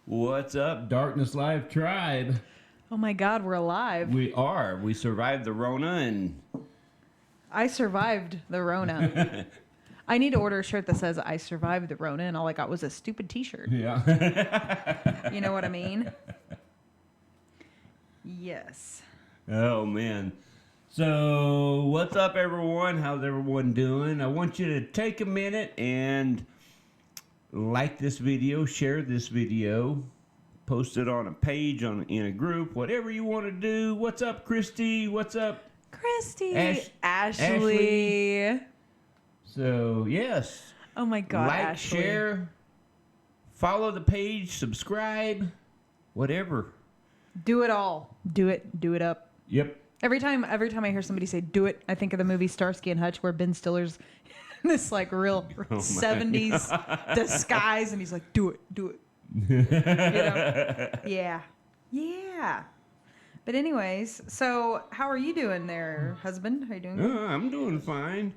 What's up, Darkness Live Tribe? Oh my God, we're alive. We are. We survived the Rona and... I survived the Rona. I need to order a shirt that says I survived the Rona and all I got was a stupid t-shirt. Yeah. You know what I mean? Yes. Oh, man. So, what's up, everyone? How's everyone doing? I want you to take a minute and like this video, share this video, post it on a page, in a group, whatever you want to do. What's up, Christy? What's up? Christy. Ashley. So, yes. Oh my God, like, Ashley. share, follow the page, subscribe, whatever. Do it all. Do it up. Yep. Every time I hear somebody say do it, I think of the movie Starsky and Hutch where Ben Stiller's in this like real 70s disguise and he's like, do it. You know? Yeah. But anyways, so how are you doing there, husband? How you doing? I'm doing fine.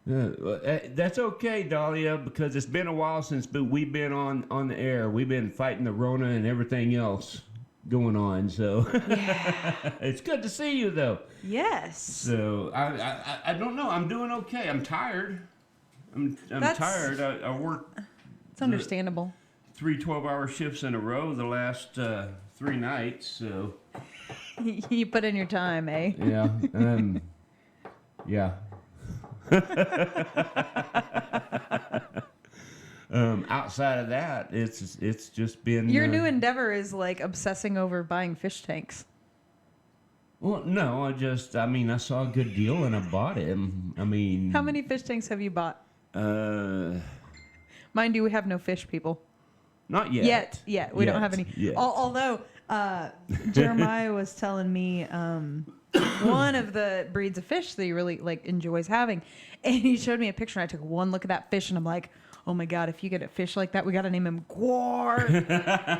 That's okay, Dahlia, because it's been a while since we've been on the air. We've been fighting the Rona and everything else going on, so Yeah. it's good to see you, though. Yes. So I don't know. I'm doing okay. I'm tired. I'm tired. I worked. It's understandable. 3 12-hour shifts in a row the last 3 nights. So You put in your time, eh? yeah, yeah. Outside of that, it's just been... Your new endeavor is like obsessing over buying fish tanks. Well, no, I saw a good deal and I bought it. I mean... How many fish tanks have you bought? Mind you, we have no fish, people. Not yet. Yet. We don't have any. Yet. Although Jeremiah was telling me one of the breeds of fish that he really enjoys having, and he showed me a picture. And I took one look at that fish, and I'm like, oh my God, if you get a fish like that, we got to name him Gwar.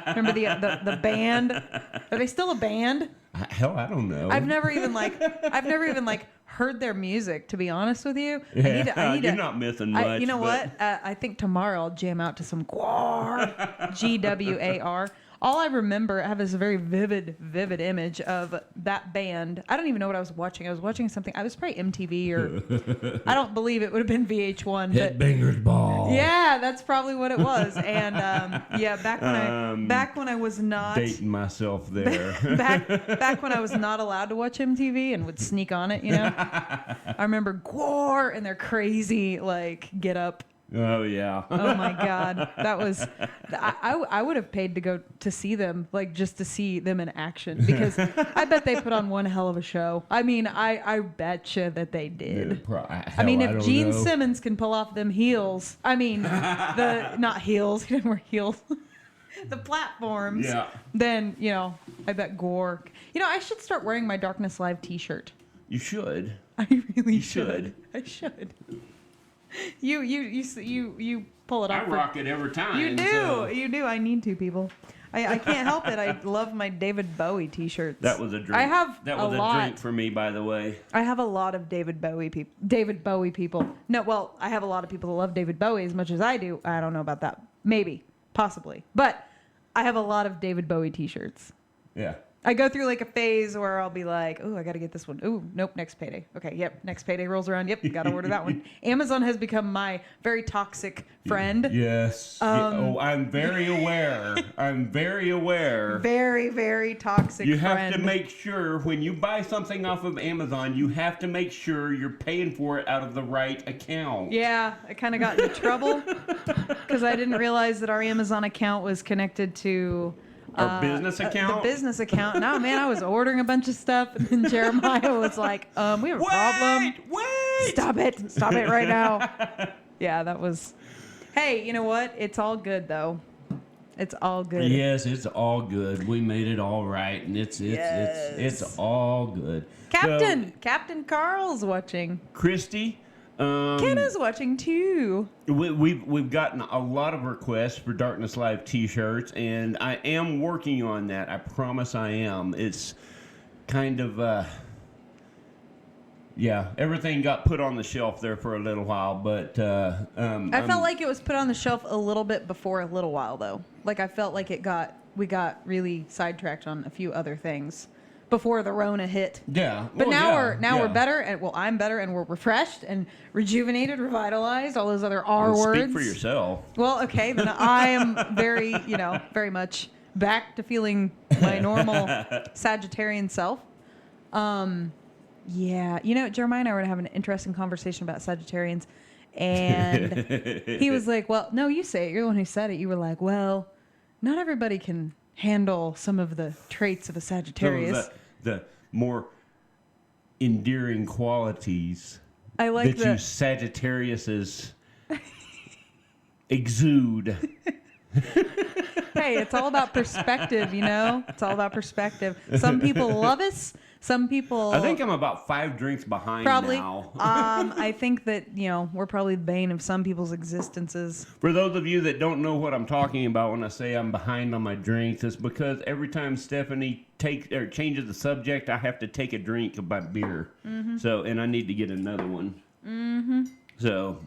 Remember the band? Are they still a band? Hell, I don't know. I've never even heard their music, to be honest with you. Yeah, you're not missing much. You know what? I think tomorrow I'll jam out to some Gwar, Gwar. All I remember, I have this very vivid image of that band. I don't even know what I was watching. I was watching something. I was probably MTV or I don't believe it would have been VH1. Headbangers Ball. Yeah, that's probably what it was. And back when I was not dating myself there. back when I was not allowed to watch MTV and would sneak on it, you know. I remember Gwar and their crazy get up. Oh yeah. Oh my God, that was. I would have paid to go to see them, just to see them in action, because I bet they put on one hell of a show. I mean, I bet you that they did. If Gene Simmons can pull off them heels, not heels, he didn't wear heels. The platforms. Yeah. Then I bet Gwar. I should start wearing my Darkness Live T-shirt. You should. I really should. I should. You pull it off. I rock it every time. You do. So. You do. I need to, people. I can't help it. I love my David Bowie T-shirts. That was a drink. That was a drink for me, by the way. I have a lot of David Bowie people. No, well, I have a lot of people that love David Bowie as much as I do. I don't know about that. Maybe. Possibly. But I have a lot of David Bowie T-shirts. Yeah. I go through a phase where I'll be like, oh, I got to get this one. Oh, nope, next payday. Okay, yep, next payday rolls around. Yep, got to order that one. Amazon has become my very toxic friend. Yes. I'm very aware. Very, very toxic friend. You have to make sure when you buy something off of Amazon, you have to make sure you're paying for it out of the right account. Yeah, I kind of got into trouble because I didn't realize that our Amazon account was connected to... Our business account? The business account. No, man, I was ordering a bunch of stuff, and then Jeremiah was like, we have a problem. Wait! Stop it right now. Yeah, that was... Hey, you know what? It's all good, though. It's all good. Yes, it's all good. We made it all right, and it's all good. Captain Carl's watching. Christy... Kenna's watching too. We've gotten a lot of requests for Darkness Live T-shirts, and I am working on that. I promise I am. It's kind of everything got put on the shelf there for a little while, but I felt like it was put on the shelf a little bit before a little while, though. Like I felt like we got really sidetracked on a few other things before the Rona hit. Yeah. But Well, now we're yeah. better, and well, I'm better, and we're refreshed and rejuvenated, revitalized, all those other R Well, words. speak for yourself. Well, okay, then I am very, very much back to feeling my normal Sagittarian self. Yeah, Jeremiah and I were having an interesting conversation about Sagittarians, and he was like, "Well, no, you say it. You're the one who said it. You were like, well, not everybody can handle some of the traits of a Sagittarius." The more endearing qualities I like that you Sagittariuses exude. Hey, it's all about perspective, It's all about perspective. Some people love us. Some people... I think I'm about 5 drinks behind probably, now. I think that, we're probably the bane of some people's existences. For those of you that don't know what I'm talking about when I say I'm behind on my drinks, it's because every time Stephanie changes the subject, I have to take a drink of my beer. Mm-hmm. So, and I need to get another one. Mm-hmm. So...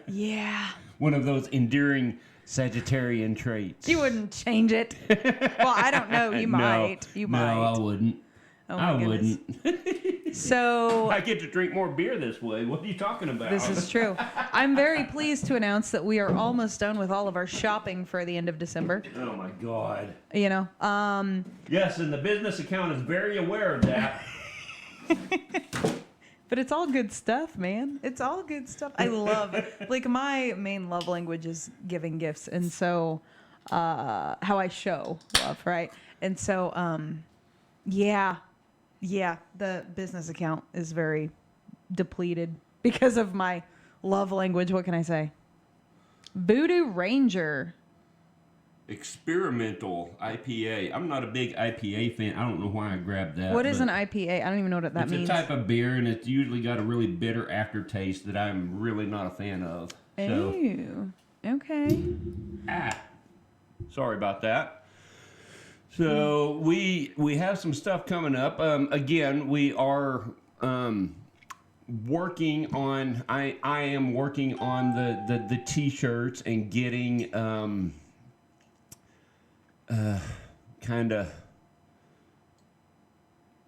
Yeah. One of those endearing Sagittarian traits. You wouldn't change it. Well, I don't know. You might. You might. No, I wouldn't. Oh my goodness. Wouldn't. So I get to drink more beer this way. What are you talking about? This is true. I'm very pleased to announce that we are almost done with all of our shopping for the end of December. Oh my God. Yes, and the business account is very aware of that. But it's all good stuff, man. It's all good stuff. I love it. Like, my main love language is giving gifts. And so, how I show love, right? And so, yeah, the business account is very depleted because of my love language. What can I say? Voodoo Ranger. Experimental IPA. I'm not a big IPA fan. I don't know why I grabbed that. What is an IPA? I don't even know what that means. It's a type of beer, and it's usually got a really bitter aftertaste that I'm really not a fan of. Ew. Okay. Sorry about that. So we have some stuff coming up. Again, we are working on. I am working on the t-shirts and getting kind of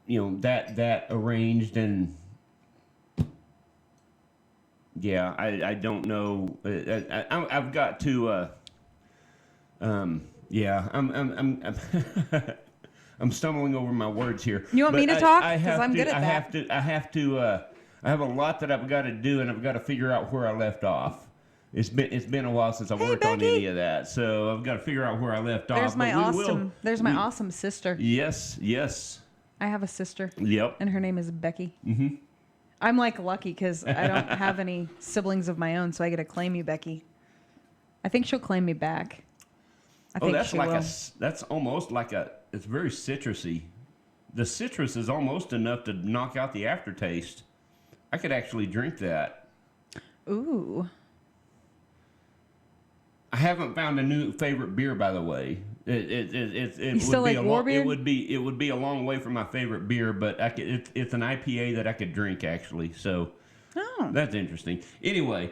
that arranged, and yeah, I don't know. I've got to yeah, I'm I'm stumbling over my words here. You want me to talk? Because I'm good at that. I have a lot that I've got to do, and I've got to figure out where I left off. It's been a while since I worked on any of that, so I've got to figure out where I left off. There's my awesome sister. Yes. I have a sister. Yep. And her name is Becky. Mm-hmm. I'm like lucky because I don't have any siblings of my own, so I get to claim you, Becky. I think she'll claim me back. I think that's she will. That's almost like it's very citrusy. The citrus is almost enough to knock out the aftertaste. I could actually drink that. Ooh. I haven't found a new favorite beer, by the way. You still like Warbeard? It would be a long way from my favorite beer, but it's an IPA that I could drink actually. So that's interesting. Anyway,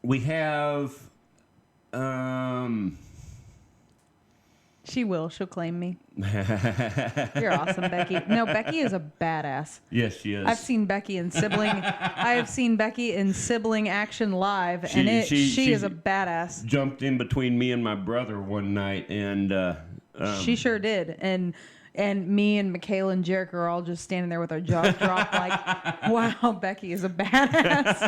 we have. She'll claim me. You're awesome, Becky. No, Becky is a badass. Yes, she is. I have seen Becky in sibling action live, and she is a badass. Jumped in between me and my brother one night, and she sure did. And me and Michaela and Jericho are all just standing there with our jaws dropped, like, wow, Becky is a badass.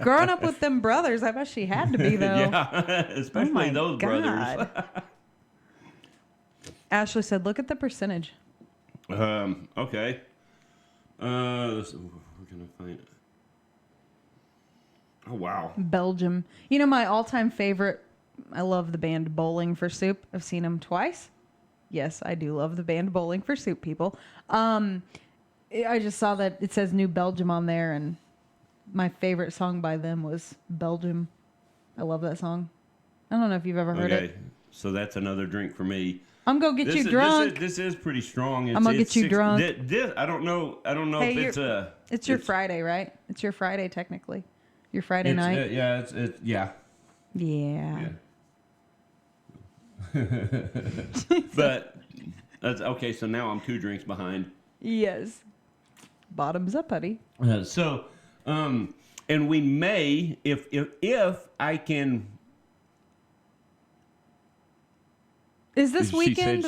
Growing up with them brothers, I bet she had to be, though. Yeah, especially those brothers. Ashley said, look at the percentage. Okay. Where can I find it? Oh, wow. Belgium. My all-time favorite, I love the band Bowling for Soup. I've seen them twice. Yes, I do love the band Bowling for Soup, people. I just saw that it says New Belgium on there, and my favorite song by them was Belgium. I love that song. I don't know if you've ever heard it. Okay, so that's another drink for me. I'm gonna get you drunk. This is pretty strong. I'm gonna get you drunk. I don't know if it's a. It's your Friday, right? It's your Friday technically. Your Friday night. Yeah. Yeah. But that's okay. So now I'm 2 drinks behind. Yes. Bottoms up, buddy. And we may, if I can. Is this weekend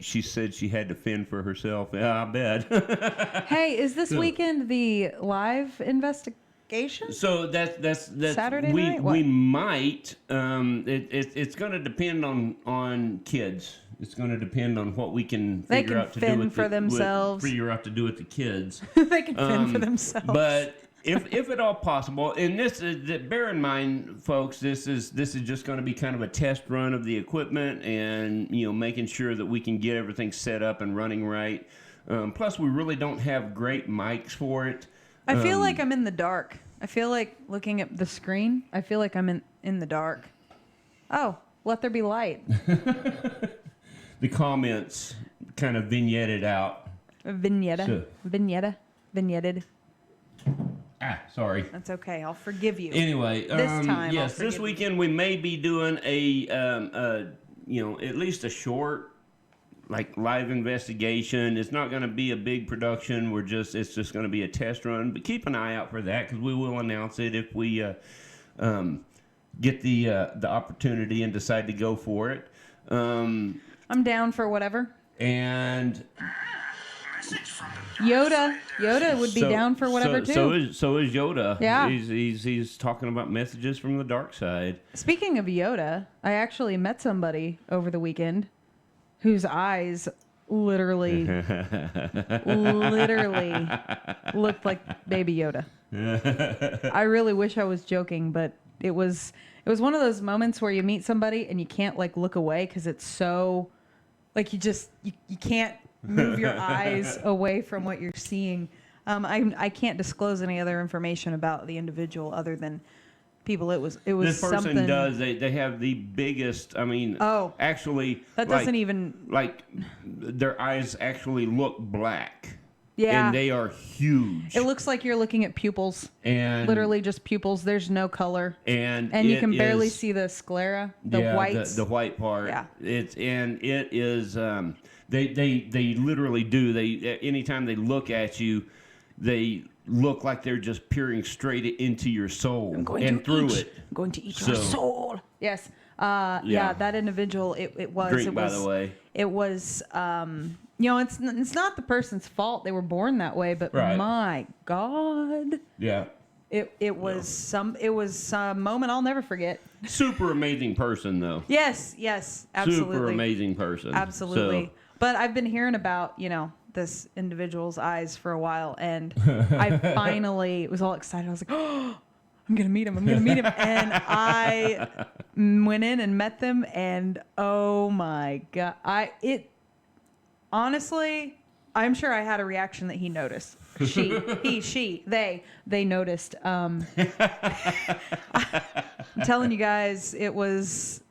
she said she had to fend for herself. Yeah, I bet. Hey, is this weekend the live investigation? So that's Saturday we night? What? we might. It's going to depend on kids. It's going to depend on what we can They figure can out to fend do with for themselves. Figure out to do with the kids. They can fend for themselves. But if at all possible, and this is bear in mind, folks, this is just going to be kind of a test run of the equipment, and making sure that we can get everything set up and running right. Plus, we really don't have great mics for it. I feel like I'm in the dark. I feel like looking at the screen. I feel like I'm in the dark. Oh, let there be light. The comments kind of vignetted out. Vignetted. Sorry. That's okay. I'll forgive you. Anyway, this time, yes, this weekend we may be doing at least a short, live investigation. It's not going to be a big production. It's just going to be a test run. But keep an eye out for that, because we will announce it if we get the opportunity and decide to go for it. I'm down for whatever. And Yoda would be down for whatever too. So is Yoda. Yeah. He's talking about messages from the dark side. Speaking of Yoda, I actually met somebody over the weekend whose eyes literally looked like Baby Yoda. I really wish I was joking, but it was one of those moments where you meet somebody and you can't look away because it's so you can't move your eyes away from what you're seeing. I can't disclose any other information about the individual other than people. It was this person something. Does they have the biggest? Actually, that doesn't even their eyes actually look black. Yeah, and they are huge. It looks like you're looking at pupils, and literally just pupils. There's no color, and you can barely see the sclera, the whites, the white part. Yeah, it is. They literally do. Anytime they look at you, they look like they're just peering straight into your soul I'm going to eat your soul. Yes. Yeah. That individual. It was. Drink, by the way. It was. It's not the person's fault they were born that way, but right. My God. Yeah. It was a moment I'll never forget. Super amazing person, though. Yes, absolutely. Super amazing person. Absolutely. So. But I've been hearing about, this individual's eyes for a while, and I finally was all excited. I was like, oh, I'm going to meet him. And I went in and met them, and oh my God. Honestly, I'm sure I had a reaction that he noticed. They noticed. I'm telling you guys, it was.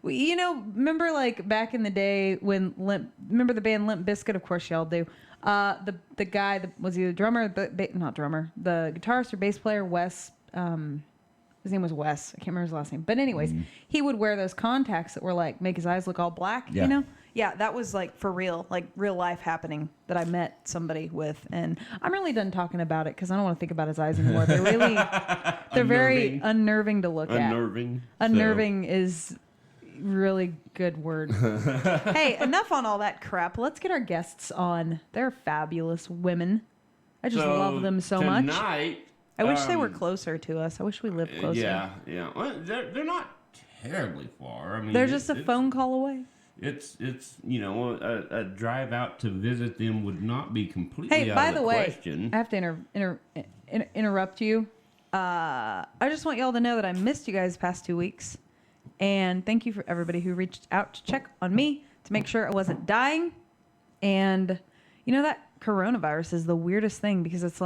Remember back in the day when remember the band Limp Bizkit? Of course y'all do. The guy that was either drummer, not drummer, the guitarist or bass player, Wes. His name was Wes. I can't remember his last name. But anyways, he would wear those contacts that were make his eyes look all black, Yeah, that was for real, real life happening that I met somebody with. And I'm really done talking about it because I don't want to think about his eyes anymore. They're very unnerving to look at. Unnerving is really good word. Hey, enough on all that crap. Let's get our guests on. They're fabulous women. I just love them so much. Tonight, I wish they were closer to us. I wish we lived closer. Yeah. Well, they're not terribly far. I mean, they're just a phone call away. It's a drive out to visit them would not be completely out of the question. I have to interrupt you. I just want y'all to know that I missed you guys the past 2 weeks. And thank you for everybody who reached out to check on me to make sure I wasn't dying. And that coronavirus is the weirdest thing because it's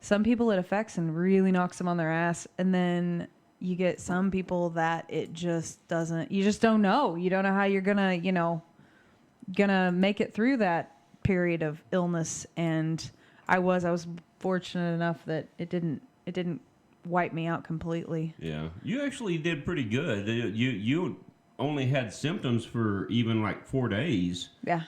some people it affects and really knocks them on their ass. And then you get some people that it just doesn't, you just don't know. You don't know how you're gonna make it through that period of illness. And I was fortunate enough that it didn't wiped me out completely. Yeah, you actually did pretty good. You only had symptoms for even like 4 days. Yeah.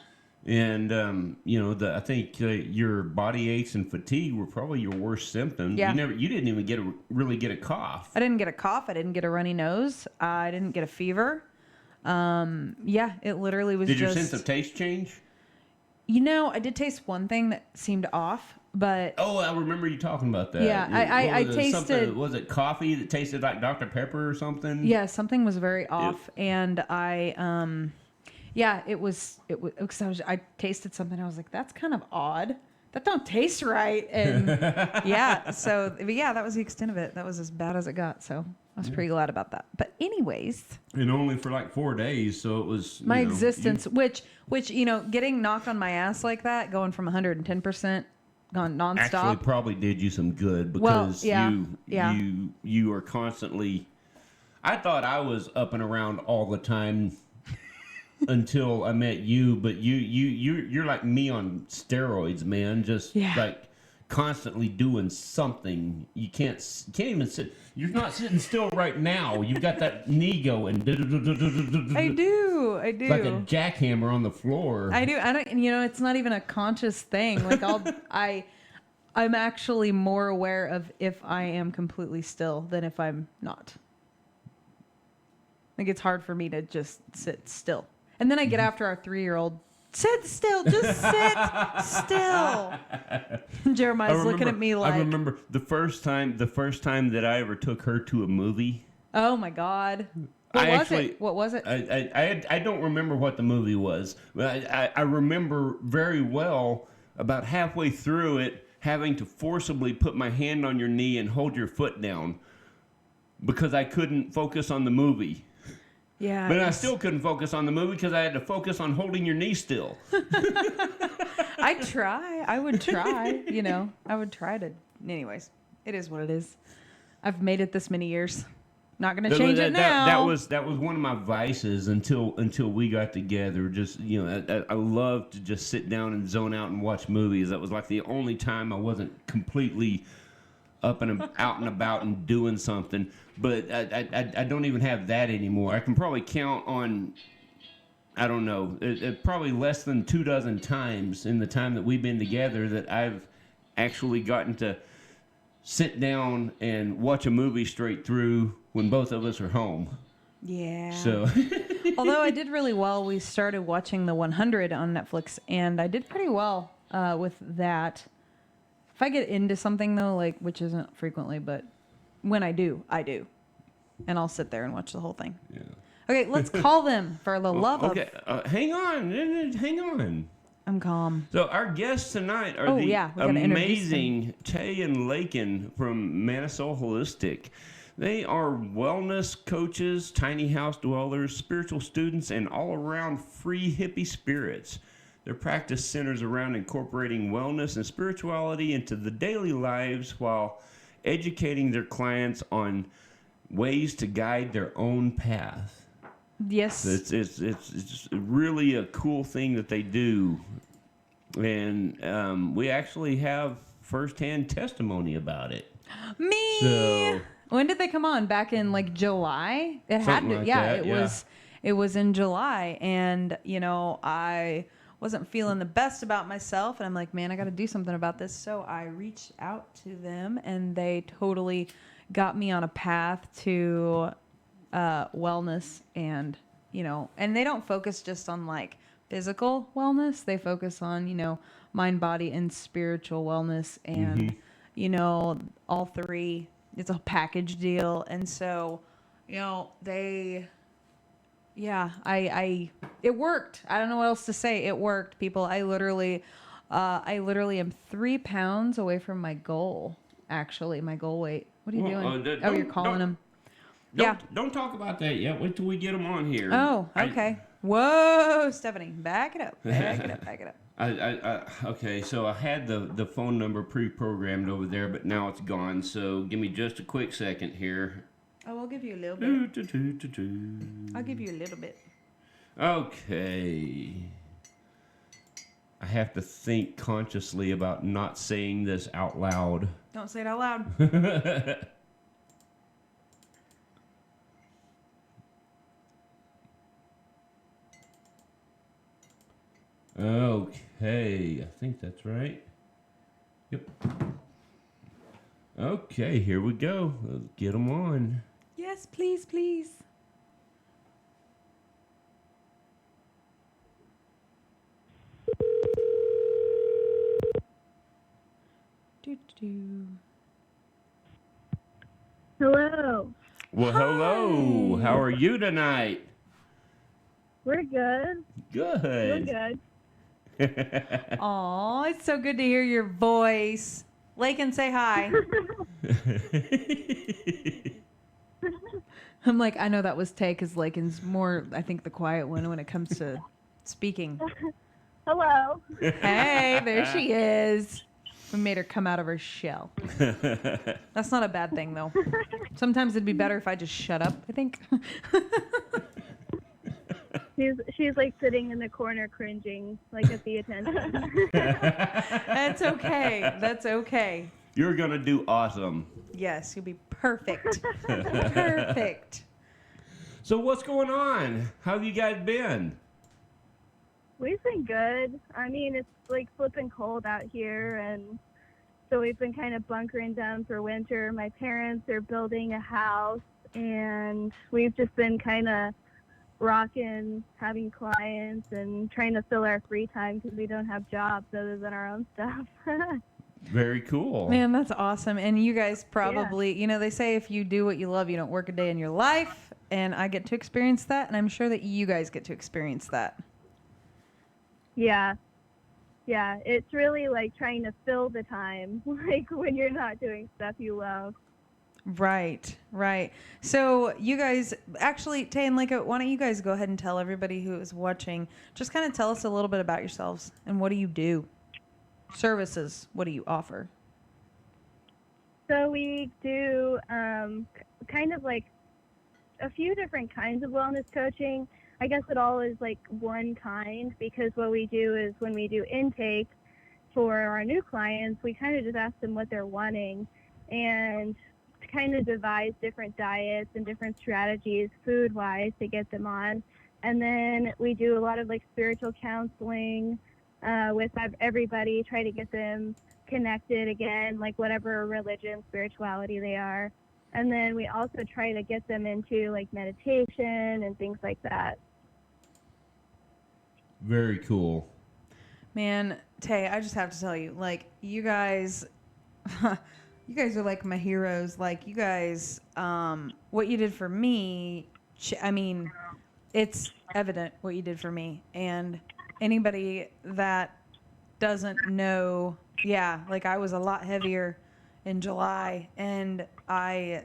And I think your body aches and fatigue were probably your worst symptoms. Yeah. You didn't even really get a cough. I didn't get a cough. I didn't get a runny nose. I didn't get a fever. Yeah, it literally was Did just... your sense of taste change? I did taste one thing that seemed off, but... Oh, I remember you talking about that. Yeah, I tasted... Was it coffee that tasted like Dr. Pepper or something? Yeah, something was very off, and I... Yeah, it was because I tasted something. I was like, that's kind of odd. That don't taste right. And yeah, that was the extent of it. That was as bad as it got. So I was pretty glad about that. But anyways, and only for like 4 days, so it was my existence, which getting knocked on my ass like that, going from 110% gone nonstop, actually probably did you some good because you are constantly. I thought I was up and around all the time. Until I met you, but you're like me on steroids, man. Just like constantly doing something. You can't even sit. You're not sitting still right now. You've got that knee going. I do. Like a jackhammer on the floor. I do. I don't. It's not even a conscious thing. Like I'm actually more aware of if I am completely still than if I'm not. Like it's hard for me to just sit still. And then I get after our 3-year-old. Sit still. Just sit still. Jeremiah's looking at me like. I remember the first time that I ever took her to a movie. Oh my God. What was it? I don't remember what the movie was. But I remember very well about halfway through it having to forcibly put my hand on your knee and hold your foot down because I couldn't focus on the movie. Yeah, but I still couldn't focus on the movie because I had to focus on holding your knee still. I would try, I would try to. Anyways, it is what it is. I've made it this many years. Not going to change it now. That was one of my vices until we got together. Just, I love to just sit down and zone out and watch movies. That was like the only time I wasn't completely up and out and about and doing something. But I don't even have that anymore. I can probably count on, I don't know, probably less than 24 times in the time that we've been together that I've actually gotten to sit down and watch a movie straight through when both of us are home. Yeah. So. Although I did really well, we started watching The 100 on Netflix, and I did pretty well with that. If I get into something, though, which isn't frequently, but when I do. And I'll sit there and watch the whole thing. Yeah. Okay, let's call them for the love of... Okay, hang on. I'm calm. So our guests tonight are amazing Tay and Laken from Manisol Holistic. They are wellness coaches, tiny house dwellers, spiritual students, and all-around free hippie spirits. Their practice centers around incorporating wellness and spirituality into the daily lives while educating their clients on ways to guide their own path. Yes. It's really a cool thing that they do. And we actually have firsthand testimony about it. Me! So, when did they come on? Back in July? It had to. Like it was in July. And, I wasn't feeling the best about myself. And I'm like, man, I got to do something about this. So I reached out to them, and they totally got me on a path to wellness. And, and they don't focus just on physical wellness. They focus on, mind, body, and spiritual wellness. And, all three. It's a package deal. And so, it worked. I don't know what else to say. It worked, people. I literally am 3 pounds away from my goal. Actually, my goal weight. What are you doing? You're calling him. Don't talk about that yet. Wait till we get them on here. Oh, okay. Whoa, Stephanie, back it up. Okay, so I had the phone number pre-programmed over there, but now it's gone. So give me just a quick second here. Oh, I'll give you a little bit. I'll give you a little bit. Okay. I have to think consciously about not saying this out loud. Don't say it out loud. Okay, I think that's right. Yep. Okay, here we go. Let's get them on. Yes, please, please. Do. Hello. Well, hello. Hi. How are you tonight? We're good. We're Good. good. Aw, it's so good to hear your voice. Laken, say hi. I'm like, I know that was Tay because Laken's more, I think, the quiet one when it comes to speaking. Hello. Hey, there she is. We made her come out of her shell. That's not a bad thing, though. Sometimes it'd be better if I just shut up, I think. She's like sitting in the corner cringing, like at the attention. That's okay. That's okay. You're going to do awesome. Yes, you'll be perfect. Perfect. So what's going on? How have you guys been? We've been good. I mean, it's like flipping cold out here, and so we've been kind of bunkering down for winter. My parents are building a house, and we've just been kind of rocking, having clients, and trying to fill our free time because we don't have jobs other than our own stuff. Very cool. Man, that's awesome. And you guys probably, you know, they say if you do what you love, you don't work a day in your life. And I get to experience that. And I'm sure that you guys get to experience that. Yeah. Yeah. It's really like trying to fill the time, like when you're not doing stuff you love. Right, right. So you guys, actually, Tay and Laken, why don't you guys go ahead and tell everybody who is watching, just kind of tell us a little bit about yourselves and what do you do? Services, what do you offer? So we do kind of like a few different kinds of wellness coaching. I guess it all is like one kind because what we do is when we do intake for our new clients, we kind of just ask them what they're wanting and kind of devise different diets and different strategies food-wise to get them on. And then we do a lot of like spiritual counseling with everybody, try to get them connected again, like whatever religion, spirituality they are. And then we also try to get them into like meditation and things like that. Very cool. Man, Tay, I just have to tell you, like, you guys, you guys are like my heroes. Like, you guys, what you did for me, I mean, it's evident what you did for me. And anybody that doesn't know, yeah, like I was a lot heavier in July and I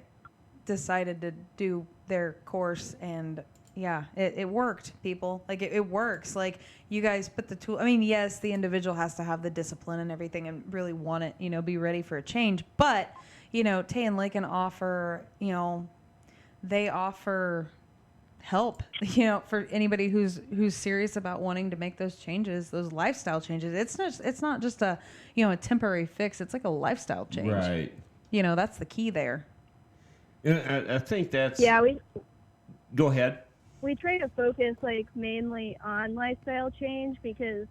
decided to do their course and yeah, it worked, people. Like it works. Like you guys put the tool. I mean, yes, the individual has to have the discipline and everything and really want it, you know, be ready for a change. But, you know, Tay and Laken offer, you know, they offer help, you know, for anybody who's serious about wanting to make those changes, those lifestyle changes. It's not just a, you know, a temporary fix. It's like a lifestyle change. Right. You know, that's the key there. I think that's... Yeah, Go ahead. we try to focus like mainly on lifestyle change because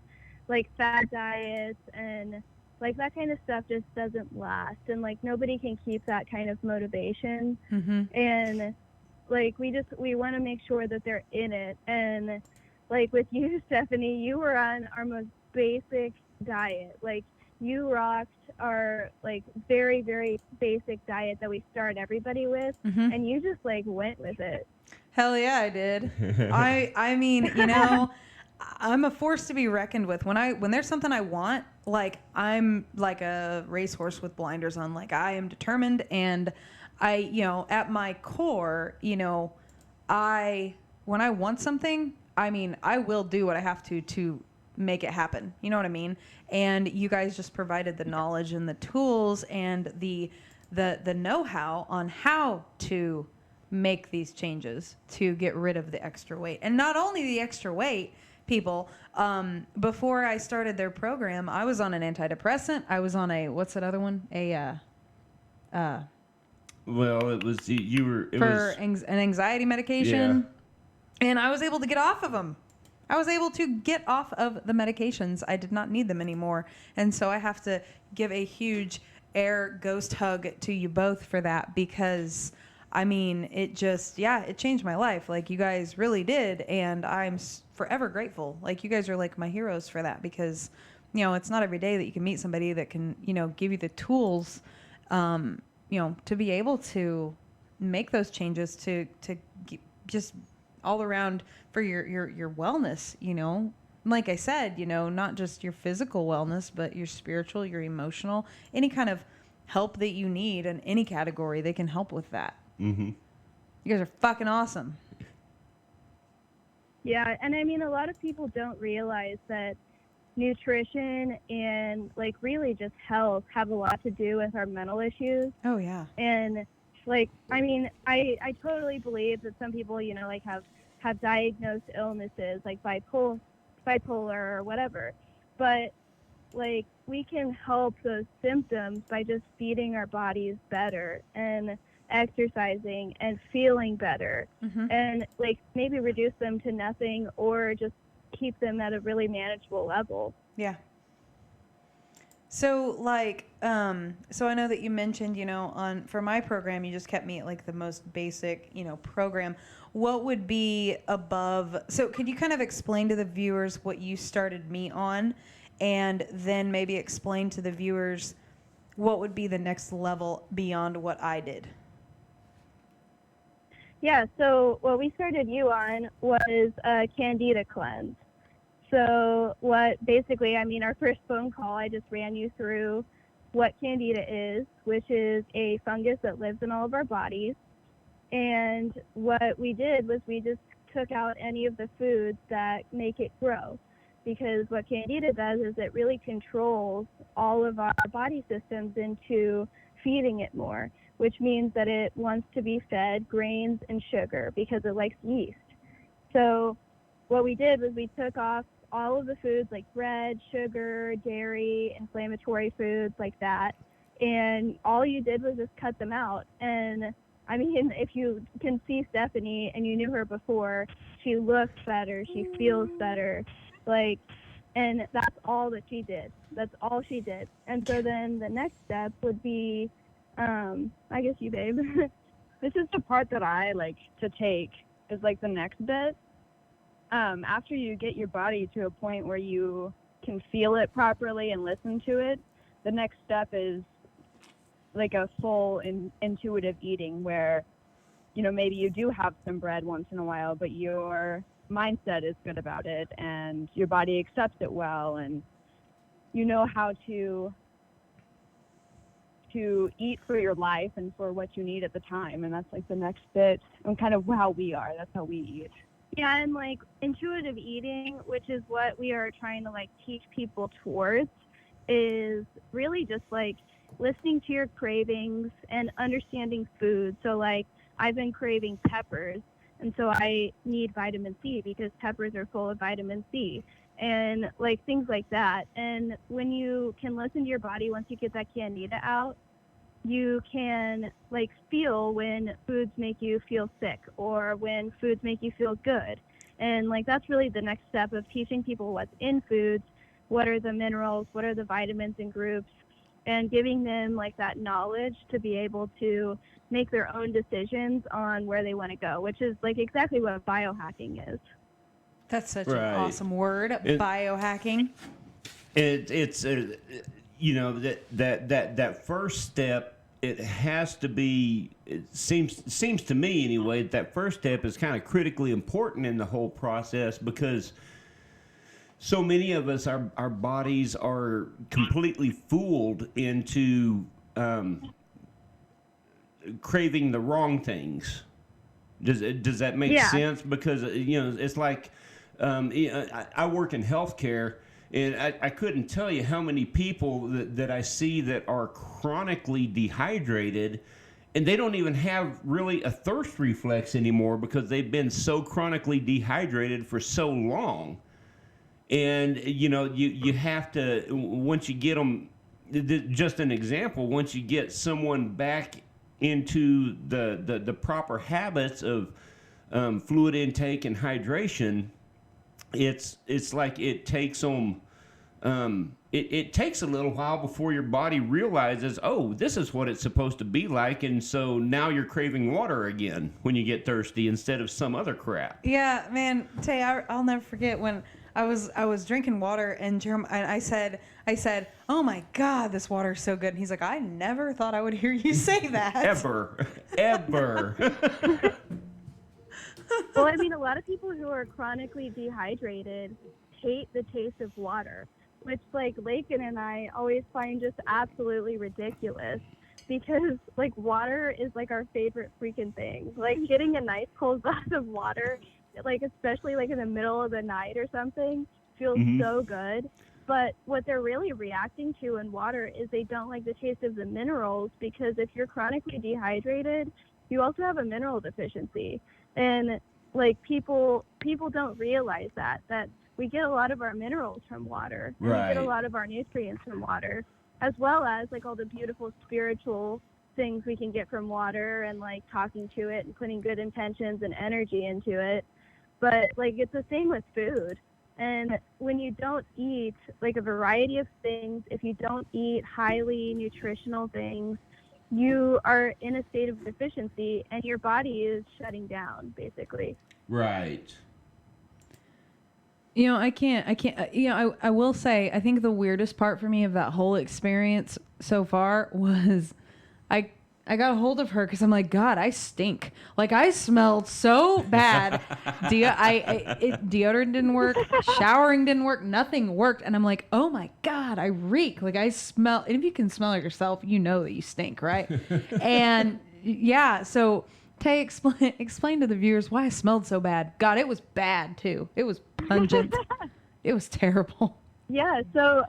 like fad diets and like that kind of stuff just doesn't last, and like nobody can keep that kind of motivation. Mm-hmm. And like we want to make sure that they're in it. And like with you, Stephanie, you were on our most basic diet. Like you rocked our like very, very basic diet that we start everybody with, Mm-hmm. and you just like went with it. Hell yeah, I did. I mean, you know, I'm a force to be reckoned with. When there's something I want, like I'm like a racehorse with blinders on. Like I am determined, and I, you know, at my core, you know, when I want something, I mean, I will do what I have to make it happen. You know what I mean? And you guys just provided the knowledge and the tools and the know-how on how to make these changes to get rid of the extra weight. And not only the extra weight, people, before I started their program, I was on an antidepressant. I was on what's that other one? Well, it was an an anxiety medication. Yeah. And I was able to get off of them. I was able to get off of the medications. I did not need them anymore. And so I have to give a huge air ghost hug to you both for that, because I mean, it just, it changed my life. Like, you guys really did. And I'm forever grateful. Like, you guys are like my heroes for that, because, you know, it's not every day that you can meet somebody that can, you know, give you the tools, you know, to be able to make those changes to just all around for your wellness, you know. Like I said, you know, not just your physical wellness, but your spiritual, your emotional, any kind of help that you need in any category, they can help with that. Mm-hmm. You guys are fucking awesome. Yeah, and I mean, a lot of people don't realize that nutrition and, like, really just health have a lot to do with our mental issues. Oh, yeah. And, like, I mean, I totally believe that some people, you know, like, have diagnosed illnesses, like bipolar or whatever. But, like, we can help those symptoms by just feeding our bodies better and exercising and feeling better, and, like, maybe reduce them to nothing or just keep them at a really manageable level. Yeah. So, like, so I know that you mentioned, you know, for my program, you just kept me at, like, the most basic, you know, program. What would be above? So could you kind of explain to the viewers what you started me on, and then maybe explain to the viewers what would be the next level beyond what I did? Yeah, so what we started you on was a Candida Cleanse. So what basically, I mean, our first phone call, I just ran you through what Candida is, which is a fungus that lives in all of our bodies. And what we did was we just took out any of the foods that make it grow. Because what Candida does is it really controls all of our body systems into feeding it more, which means that it wants to be fed grains and sugar because it likes yeast. So what we did was we took off all of the foods like bread, sugar, dairy, inflammatory foods like that, and all you did was just cut them out. And I mean, if you can see Stephanie and you knew her before, she looks better, she feels better, like, and that's all that she did. That's all she did. And so then the next step would be, I guess you, babe. This is the part that I like to take, is like the next bit. After you get your body to a point where you can feel it properly and listen to it, the next step is like a full intuitive eating where, you know, maybe you do have some bread once in a while, but your mindset is good about it and your body accepts it well, and you know how to eat for your life and for what you need at the time. And that's like the next bit, and kind of how we are. That's how we eat. Yeah, and like intuitive eating, which is what we are trying to like teach people towards, is really just like listening to your cravings and understanding food. So like I've been craving peppers, and so I need vitamin C because peppers are full of vitamin C, and like things like that. And when you can listen to your body, once you get that candida out, you can like feel when foods make you feel sick or when foods make you feel good. And like that's really the next step of teaching people what's in foods, what are the minerals, what are the vitamins and groups, and giving them like that knowledge to be able to make their own decisions on where they want to go, which is like exactly what biohacking is. That's such an awesome word, biohacking. It's you know, that first step, it has to be, it seems to me anyway, that first step is kind of critically important in the whole process, because so many of us, our bodies are completely fooled into craving the wrong things. Does that make sense? Because, you know, it's like, I work in healthcare, and I couldn't tell you how many people that I see that are chronically dehydrated, and they don't even have really a thirst reflex anymore because they've been so chronically dehydrated for so long. And, you know, you have to, once you get them, just an example, once you get someone back into the proper habits of fluid intake and hydration, it's like it takes them. It takes a little while before your body realizes, oh, this is what it's supposed to be like, and so now you're craving water again when you get thirsty instead of some other crap. Yeah, man, Tay, I'll never forget when I was drinking water and I said, "Oh my God, this water is so good." And he's like, "I never thought I would hear you say that." Ever. Well, I mean, a lot of people who are chronically dehydrated hate the taste of water, which, like, Laken and I always find just absolutely ridiculous because, like, water is, like, our favorite freaking thing. Like, getting a nice cold glass of water, like, especially, like, in the middle of the night or something, feels so good. But what they're really reacting to in water is they don't like the taste of the minerals, because if you're chronically dehydrated, you also have a mineral deficiency. And, like, people don't realize that we get a lot of our minerals from water. And Right. We get a lot of our nutrients from water, as well as, like, all the beautiful spiritual things we can get from water, and, like, talking to it and putting good intentions and energy into it. But, like, it's the same with food. And when you don't eat, like, a variety of things, if you don't eat highly nutritional things, you are in a state of deficiency and your body is shutting down, basically. Right. You know, I can't, I will say, I think the weirdest part for me of that whole experience so far was I got a hold of her because I'm like, God, I stink. Like, I smelled so bad. Deodorant didn't work. Showering didn't work. Nothing worked. And I'm like, oh my God, I reek. Like, I smell. And if you can smell it yourself, you know that you stink, right? And yeah, so Tay, explain to the viewers why I smelled so bad. God, it was bad too. It was pungent. It was terrible. Yeah, so,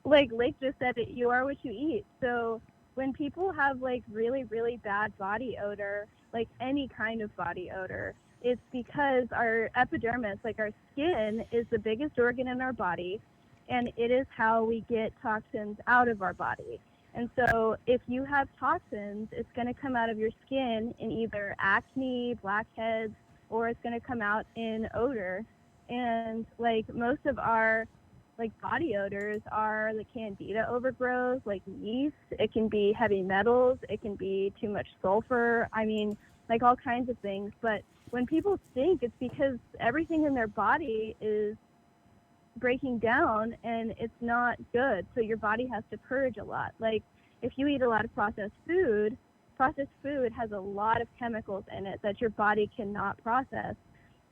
like Lake just said, it, you are what you eat. So when people have, like, really, really bad body odor, like any kind of body odor, it's because our epidermis, like our skin, is the biggest organ in our body, and it is how we get toxins out of our body. And so if you have toxins, it's going to come out of your skin in either acne, blackheads, or it's going to come out in odor. And, like, most of our, like, body odors are the Candida overgrowth, like yeast. It can be heavy metals. It can be too much sulfur. I mean, like, all kinds of things. But when people stink, it's because everything in their body is breaking down and it's not good. So your body has to purge a lot. Like, if you eat a lot of processed food has a lot of chemicals in it that your body cannot process.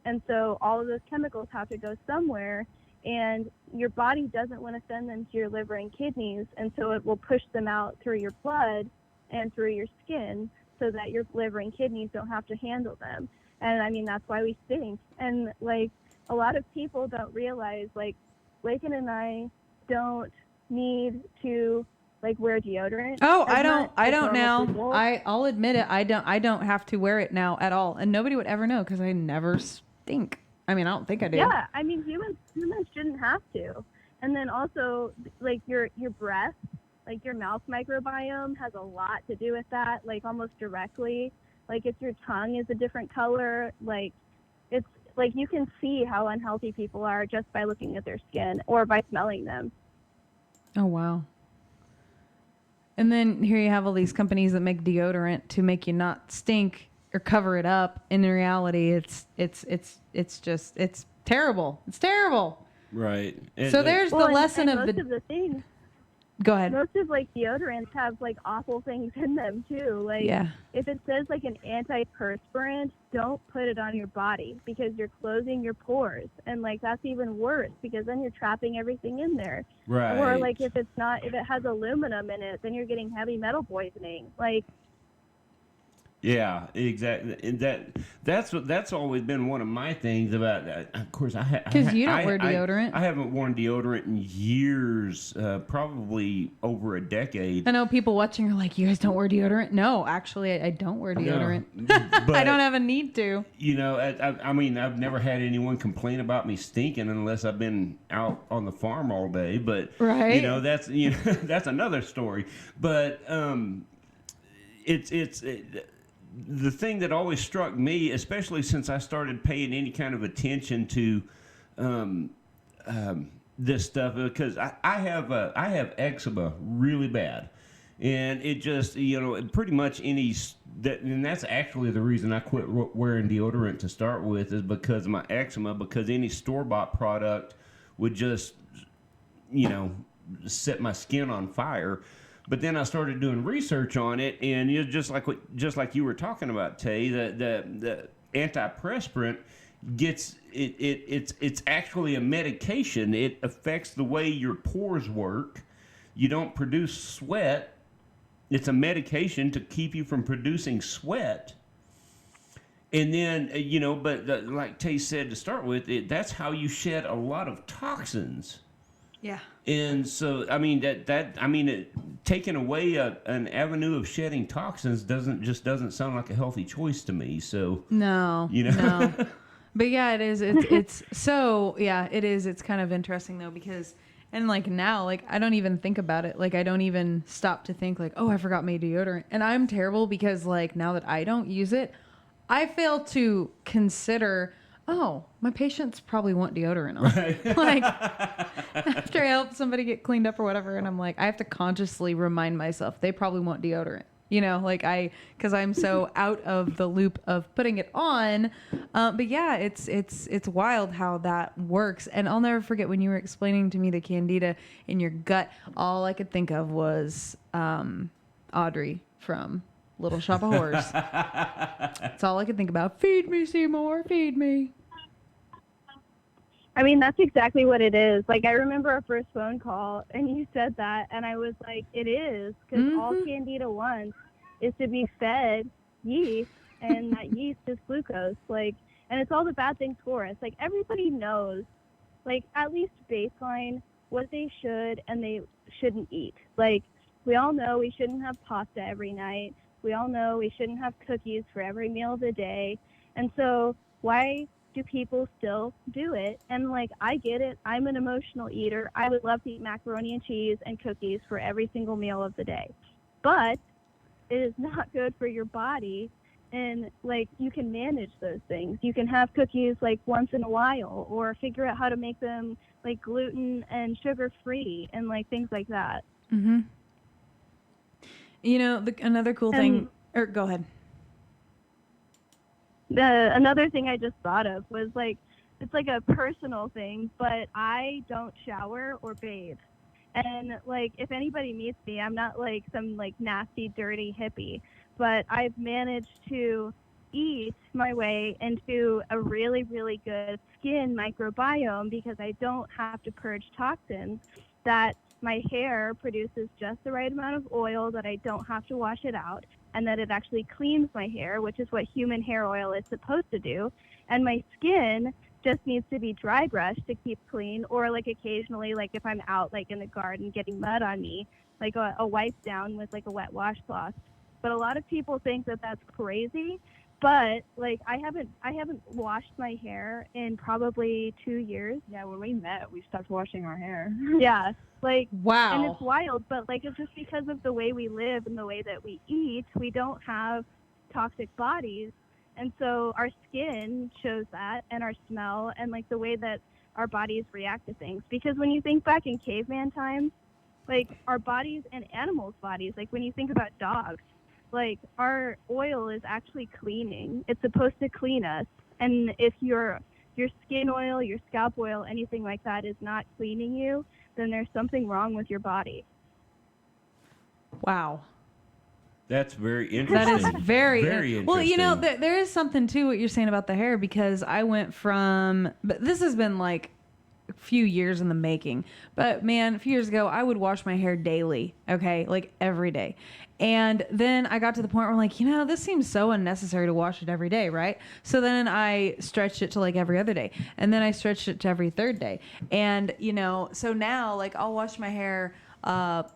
And so all of those chemicals have to go somewhere, and your body doesn't want to send them to your liver and kidneys, and so it will push them out through your blood and through your skin so that your liver and kidneys don't have to handle them. And I mean, that's why we stink. And, like, a lot of people don't realize, like, Laken and I don't need to, like, wear deodorant. Oh, as I don't much as normal now. people. I'll admit it. I don't have to wear it now at all, and nobody would ever know because I never stink. I mean, I don't think I do. Yeah, I mean, humans shouldn't have to. And then also, like, your breath, like, your mouth microbiome has a lot to do with that, like, almost directly. Like, if your tongue is a different color, like, it's like you can see how unhealthy people are just by looking at their skin or by smelling them. Oh, wow. And then here you have all these companies that make deodorant to make you not stink or cover it up. In reality, it's terrible. It's terrible. Right. So there's the lesson and of most of the things. Go ahead. Most of, like, deodorants have, like, awful things in them too. Like, Yeah. if it says, like, an antiperspirant, don't put it on your body because you're closing your pores, and, like, that's even worse because then you're trapping everything in there. Right. Or, like, if it has aluminum in it, then you're getting heavy metal poisoning. Like, Yeah, exactly. And that's always been one of my things about. Of course, Because you don't wear deodorant. I haven't worn deodorant in years, probably over a decade. I know people watching are like, "You guys don't wear deodorant?" No, actually, I don't wear deodorant. But, I don't have a need to. You know, I mean, I've never had anyone complain about me stinking unless I've been out on the farm all day. But Right. you know, that's that's another story. But it's the thing that always struck me, especially since I started paying any kind of attention to this stuff because I have eczema really bad, and it just pretty much and that's actually the reason I quit wearing deodorant to start with, is because of my eczema, because any store-bought product would just set my skin on fire. But then I started doing research on it, and just like you were talking about, Tay, the antiperspirant it's actually a medication. It affects the way your pores work. You don't produce sweat. It's a medication to keep you from producing sweat. And then, like Tay said to start with, that's how you shed a lot of toxins. Yeah. And so, taking away an avenue of shedding toxins doesn't sound like a healthy choice to me. So no. But yeah, it is. It's so yeah, it is. It's kind of interesting though, because and like now, like I don't even think about it. Like I don't even stop to think like, oh, I forgot my deodorant. And I'm terrible because like now that I don't use it, I fail to consider, oh, my patients probably want deodorant on. Right. Like after I help somebody get cleaned up or whatever, and I'm like, I have to consciously remind myself they probably want deodorant. Because I'm so out of the loop of putting it on. But yeah, it's wild how that works. And I'll never forget when you were explaining to me the Candida in your gut, all I could think of was Audrey from Little Shop of Horrors. That's all I could think about. Feed me, Seymour, feed me. I mean, that's exactly what it is. Like, I remember our first phone call, and you said that, and I was like, it is, because all Candida wants is to be fed yeast, and that yeast is glucose. Like, and it's all the bad things for us. Like, everybody knows, like, at least baseline, what they should and they shouldn't eat. Like, we all know we shouldn't have pasta every night. We all know we shouldn't have cookies for every meal of the day. And so, why do people still do it? And like, I get it. I'm an emotional eater. I would love to eat macaroni and cheese and cookies for every single meal of the day. But it is not good for your body. And like, you can manage those things. You can have cookies like once in a while, or figure out how to make them like gluten and sugar free and like things like that. Mm-hmm. Another cool thing, or go ahead. Another thing I just thought of was like, it's like a personal thing, but I don't shower or bathe. And like, if anybody meets me, I'm not like some like nasty, dirty hippie, but I've managed to eat my way into a really, really good skin microbiome because I don't have to purge toxins, that my hair produces just the right amount of oil, that I don't have to wash it out, and that it actually cleans my hair, which is what human hair oil is supposed to do. And my skin just needs to be dry brushed to keep clean, or like occasionally, like if I'm out like in the garden getting mud on me, like a wipe down with like a wet washcloth. But a lot of people think that that's crazy. But like, I haven't washed my hair in probably 2 years. Yeah, when we met, we stopped washing our hair. Yeah. Like, wow. And it's wild, but like, it's just because of the way we live and the way that we eat, we don't have toxic bodies. And so our skin shows that, and our smell, and like the way that our bodies react to things. Because when you think back in caveman times, like our bodies and animals' bodies, like when you think about dogs, like our oil is actually cleaning. It's supposed to clean us. And if your skin oil, your scalp oil, anything like that is not cleaning you, then there's something wrong with your body. Wow. That's very interesting. That is very interesting. Well, there is something to what you're saying about the hair, because I went from, but this has been like a few years in the making, but man, a few years ago, I would wash my hair daily. Okay. Like every day. And then I got to the point where I'm like, this seems so unnecessary to wash it every day. Right. So then I stretched it to like every other day, and then I stretched it to every third day. And, so now like I'll wash my hair,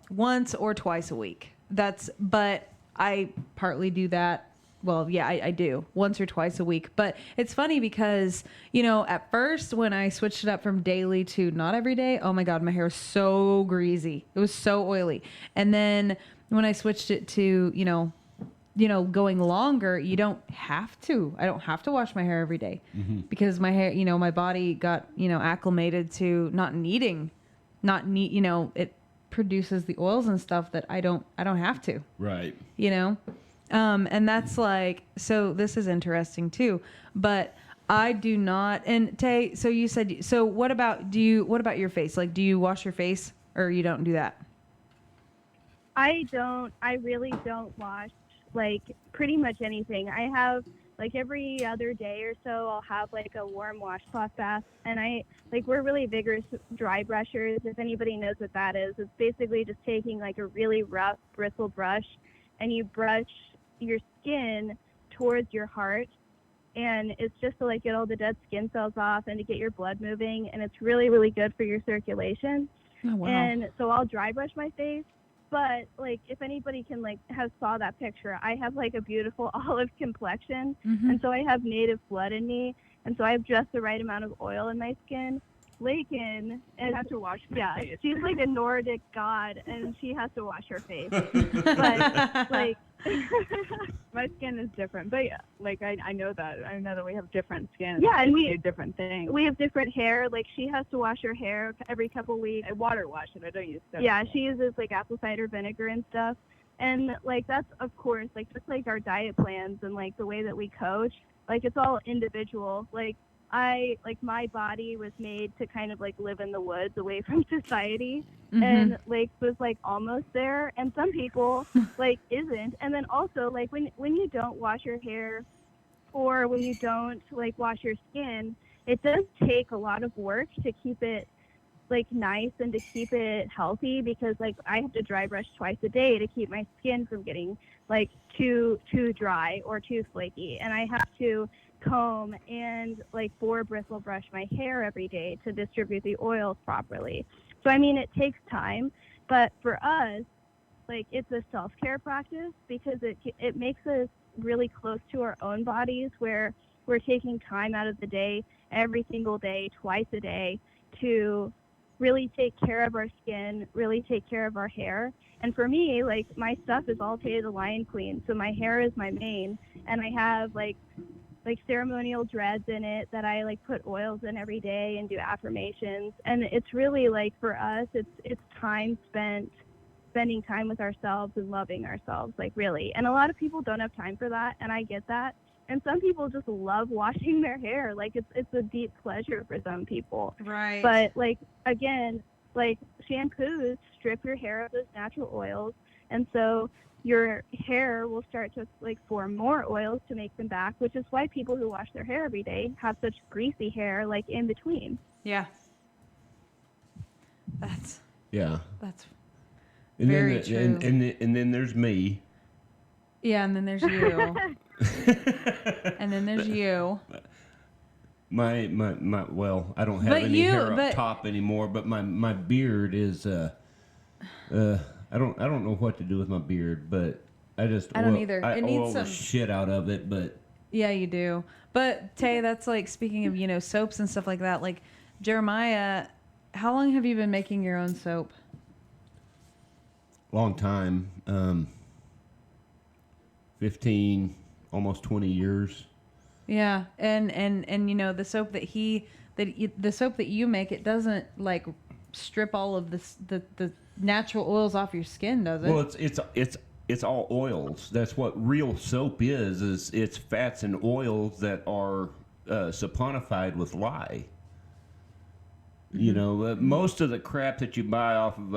once or twice a week. But I partly do that. Well, yeah, I do once or twice a week. But it's funny because, at first when I switched it up from daily to not every day, oh my God, my hair was so greasy. It was so oily. And then when I switched it to, going longer, you don't have to. I don't have to wash my hair every day because my hair, my body got, acclimated to not needing, it produces the oils and stuff that I don't have to. Right. And that's like, so this is interesting too, but I do not. And Tay, so you said, so what about your face? Like, do you wash your face or you don't do that? I really don't wash like pretty much anything. I have like every other day or so I'll have like a warm washcloth bath, and we're really vigorous dry brushers. If anybody knows what that is, it's basically just taking like a really rough bristle brush and you brush your skin towards your heart, and it's just to like get all the dead skin cells off and to get your blood moving, and it's really, really good for your circulation. Oh, wow. And so I'll dry brush my face. But like, if anybody can saw that picture, I have like a beautiful olive complexion, and so I have native blood in me, and so I have just the right amount of oil in my skin. Laken, and have to wash my face. She's like a Nordic god, and she has to wash her face. But like, my skin is different, but yeah, like I know that we have different skin. Yeah, and we do different things. We have different hair. Like, she has to wash her hair every couple weeks. I water wash it. I don't use soap. Yeah, she uses like apple cider vinegar and stuff. And like, that's of course like just like our diet plans and like the way that we coach. Like, it's all individual. Like, my body was made to kind of like live in the woods away from society, and like was like almost there, and some people like isn't. And then also like when you don't wash your hair or when you don't like wash your skin, it does take a lot of work to keep it like nice and to keep it healthy, because like I have to dry brush twice a day to keep my skin from getting like too dry or too flaky, and I have to comb and like bristle brush my hair every day to distribute the oils properly. So I mean, it takes time, but for us, like, it's a self-care practice because it makes us really close to our own bodies, where we're taking time out of the day every single day, twice a day, to really take care of our skin, really take care of our hair. And for me, like, my stuff is all Tay the Lion Queen, so my hair is my main, and I have like ceremonial dreads in it that I like put oils in every day and do affirmations. And it's really like, for us, it's time spending time with ourselves and loving ourselves, like, really. And a lot of people don't have time for that, and I get that. And some people just love washing their hair. Like, it's a deep pleasure for some people. Right. But like, again, like, shampoos strip your hair of those natural oils, and so your hair will start to like form more oils to make them back, which is why people who wash their hair every day have such greasy hair, like, in between. Yeah. That's and very then, true. And then there's me. Yeah, and then there's you. And then there's you. My well, I don't have any hair up top anymore, but my beard is I don't know what to do with my beard, but I don't either. It needs oil the some shit out of it, but yeah, you do. But Tay, that's like, speaking of soaps and stuff like that. Like, Jeremiah, how long have you been making your own soap? long time, 15, almost 20 years. Yeah, and the soap the soap that you make, it doesn't like strip all of the natural oils off your skin, does it? Well, it's all oils. That's what real soap is it's fats and oils that are saponified with lye. Mm-hmm. Most of the crap that you buy off of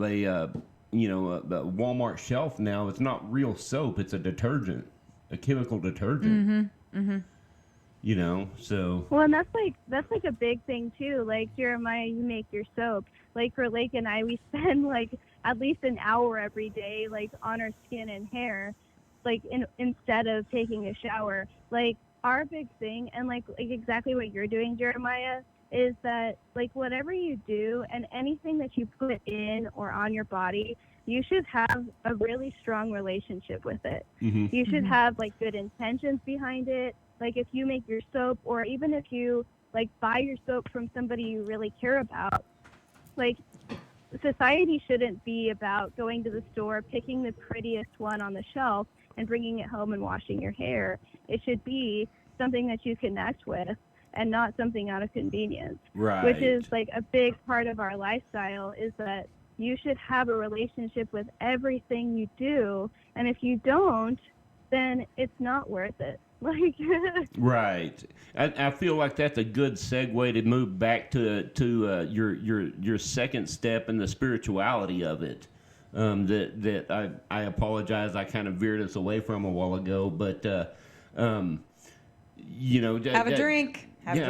a Walmart shelf now, it's not real soap. It's a detergent, a chemical detergent. So. Well, and that's like a big thing too. Like, Jeremiah, you make your soap. Like, for Laken and I, we spend like at least an hour every day, like, on our skin and hair, like, instead of taking a shower. Like, our big thing, and like exactly what you're doing, Jeremiah, is that like whatever you do and anything that you put in or on your body, you should have a really strong relationship with it. Mm-hmm. You should have like good intentions behind it. Like, if you make your soap, or even if you like buy your soap from somebody you really care about, like, society shouldn't be about going to the store, picking the prettiest one on the shelf, and bringing it home and washing your hair. It should be something that you connect with and not something out of convenience. Right. Which is like a big part of our lifestyle, is that you should have a relationship with everything you do, and if you don't, then it's not worth it. Like Right. I feel like that's a good segue to move back to your second step in the spirituality of it. That I apologize, I kind of veered us away from a while ago, but you know, Have a drink. Have a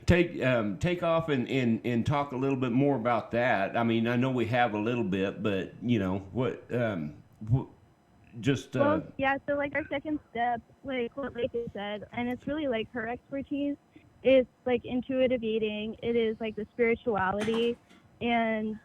drink. Take off and talk a little bit more about that. I mean, I know we have a little bit, but you know what? Just well, yeah. So like our second step, like what Laken said, and it's really like her expertise is like intuitive eating. It is like the spirituality, and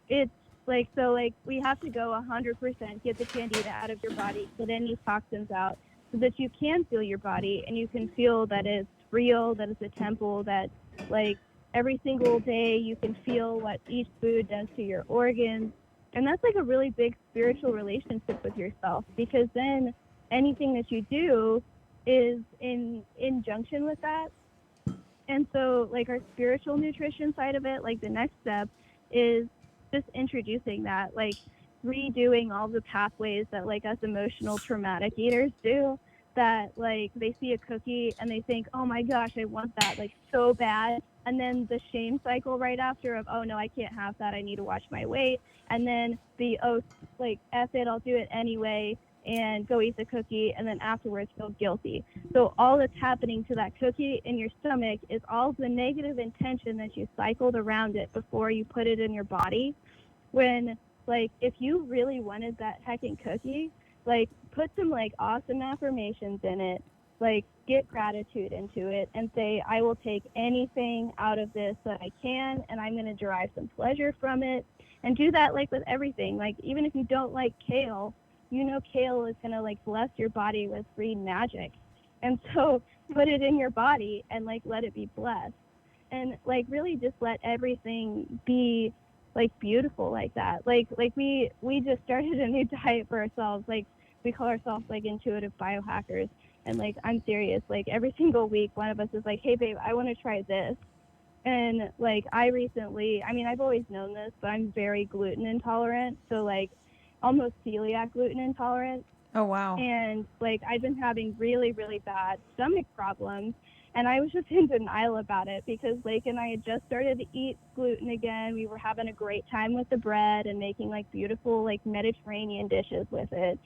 it's like so like we have to go 100% get the candida out of your body, get any toxins out, so that you can feel your body and you can feel that it's real, that it's a temple, that like every single day you can feel what each food does to your organs. And that's like a really big spiritual relationship with yourself, because then anything that you do is in junction with that. And so like our spiritual nutrition side of it, like the next step is just introducing that, like redoing all the pathways that like us emotional traumatic eaters do, that like they see a cookie and they think, oh my gosh, I want that like so bad. And then the shame cycle right after of, oh no, I can't have that, I need to watch my weight. And then the, oh, like, F it, I'll do it anyway, and go eat the cookie, and then afterwards feel guilty. So all that's happening to that cookie in your stomach is all the negative intention that you cycled around it before you put it in your body. When, like, if you really wanted that heckin' cookie, like, put some, like, awesome affirmations in it, like, get gratitude into it, and say, I will take anything out of this that I can, and I'm going to derive some pleasure from it. And do that like with everything. Like even if you don't like kale, you know kale is gonna like bless your body with green magic. And so put it in your body and like let it be blessed. And like really just let everything be like beautiful like that. Like we just started a new diet for ourselves. Like we call ourselves like intuitive biohackers. And like I'm serious, like every single week one of us is like, hey babe, I wanna try this. And like I recently, I mean, I've always known this, but I'm very gluten intolerant. So like almost celiac gluten intolerant. Oh, wow. And like I've been having really, really bad stomach problems. And I was just in denial about it because Laken and I had just started to eat gluten again. We were having a great time with the bread and making like beautiful like Mediterranean dishes with it.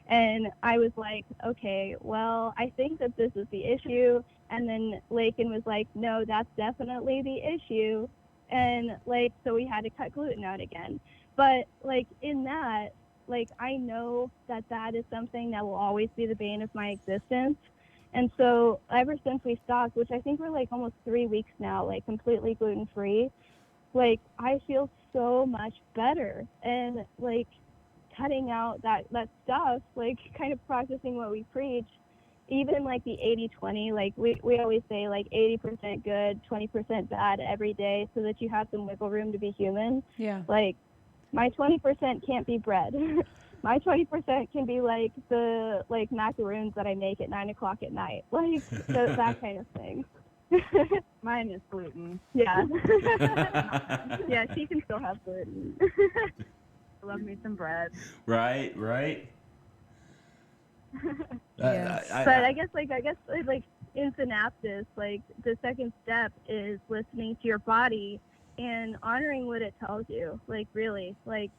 And I was like, okay, well, I think that this is the issue. And then Laken was like, no, that's definitely the issue. And like, so we had to cut gluten out again. But like in that, like, I know that that is something that will always be the bane of my existence. And so ever since we stopped, which I think we're like almost 3 weeks now, like completely gluten free, like I feel so much better. And like cutting out that stuff, like kind of practicing what we preach, even like the 80-20, like we always say like 80% good, 20% bad every day so that you have some wiggle room to be human. Yeah. Like my 20% can't be bread. My 20% can be like the like macaroons that I make at 9 o'clock at night, like that kind of thing. Mine is gluten. Yeah. Yeah, she can still have gluten. I love me some bread. Right. Yes. But I guess like in synapses, like the second step is listening to your body and honoring what it tells you. Like really, like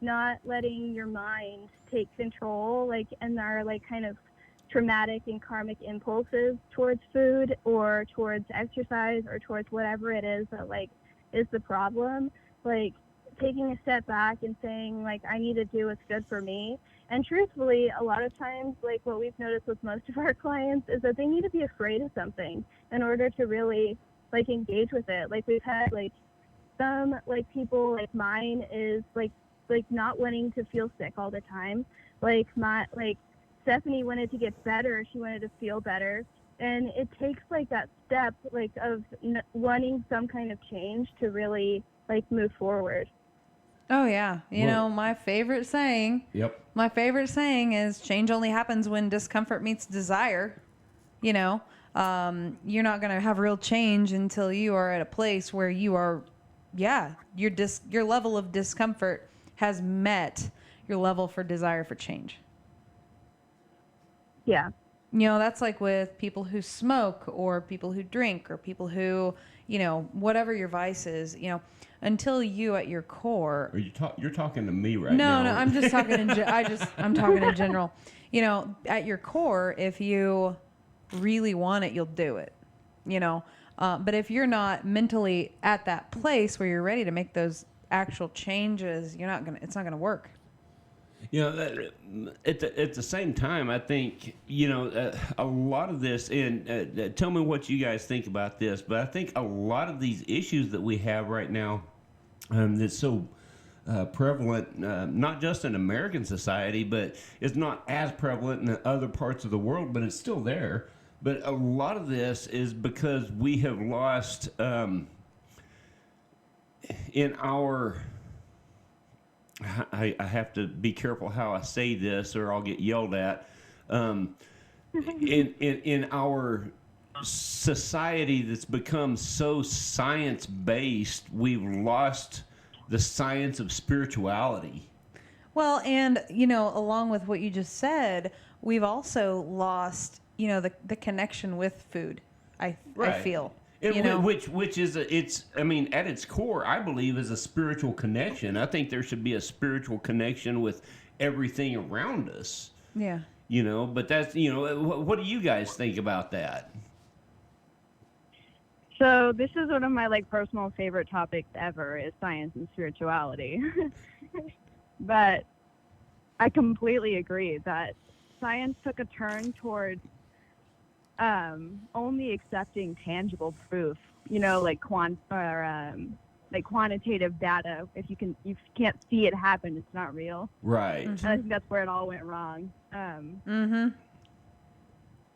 not letting your mind take control, like and our like kind of traumatic and karmic impulses towards food or towards exercise or towards whatever it is that like is the problem. Like taking a step back and saying like I need to do what's good for me. And truthfully, a lot of times like what we've noticed with most of our clients is that they need to be afraid of something in order to really like engage with it. Like we've had like some like people like mine is like not wanting to feel sick all the time. Like Stephanie wanted to get better, she wanted to feel better, and it takes like that step like of wanting some kind of change to really like move forward. Oh yeah. You Well- know, my favorite saying is change only happens when discomfort meets desire. You know, you're not going to have real change until you are at a place where you are, your level of discomfort has met your level for desire for change. Yeah. You know, that's like with people who smoke or people who drink or people who, you know, whatever your vice is, you know, until you at your core. You're talking to me right now. No, I'm just talking I'm talking in general. You know, at your core, if you really want it, you'll do it. You know, but if you're not mentally at that place where you're ready to make those actual changes, it's not gonna work. You know, at the same time, I think, you know, a lot of this, and tell me what you guys think about this, but I think a lot of these issues that we have right now that's so prevalent, not just in American society, but it's not as prevalent in other parts of the world, but it's still there. But a lot of this is because we have lost in our... I have to be careful how I say this or I'll get yelled at. In our society that's become so science-based, we've lost the science of spirituality. Well, and, you know, along with what you just said, we've also lost, you know, the connection with food, I feel. And You know? which is I mean, at its core, I believe is a spiritual connection. I think there should be a spiritual connection with everything around us. Yeah. You know, but that's, you know, what do you guys think about that? So this is one of my like personal favorite topics ever is science and spirituality. But I completely agree that science took a turn towards only accepting tangible proof, you know, like quantitative data. If you can't see it happen, it's not real. Right. And I think that's where it all went wrong.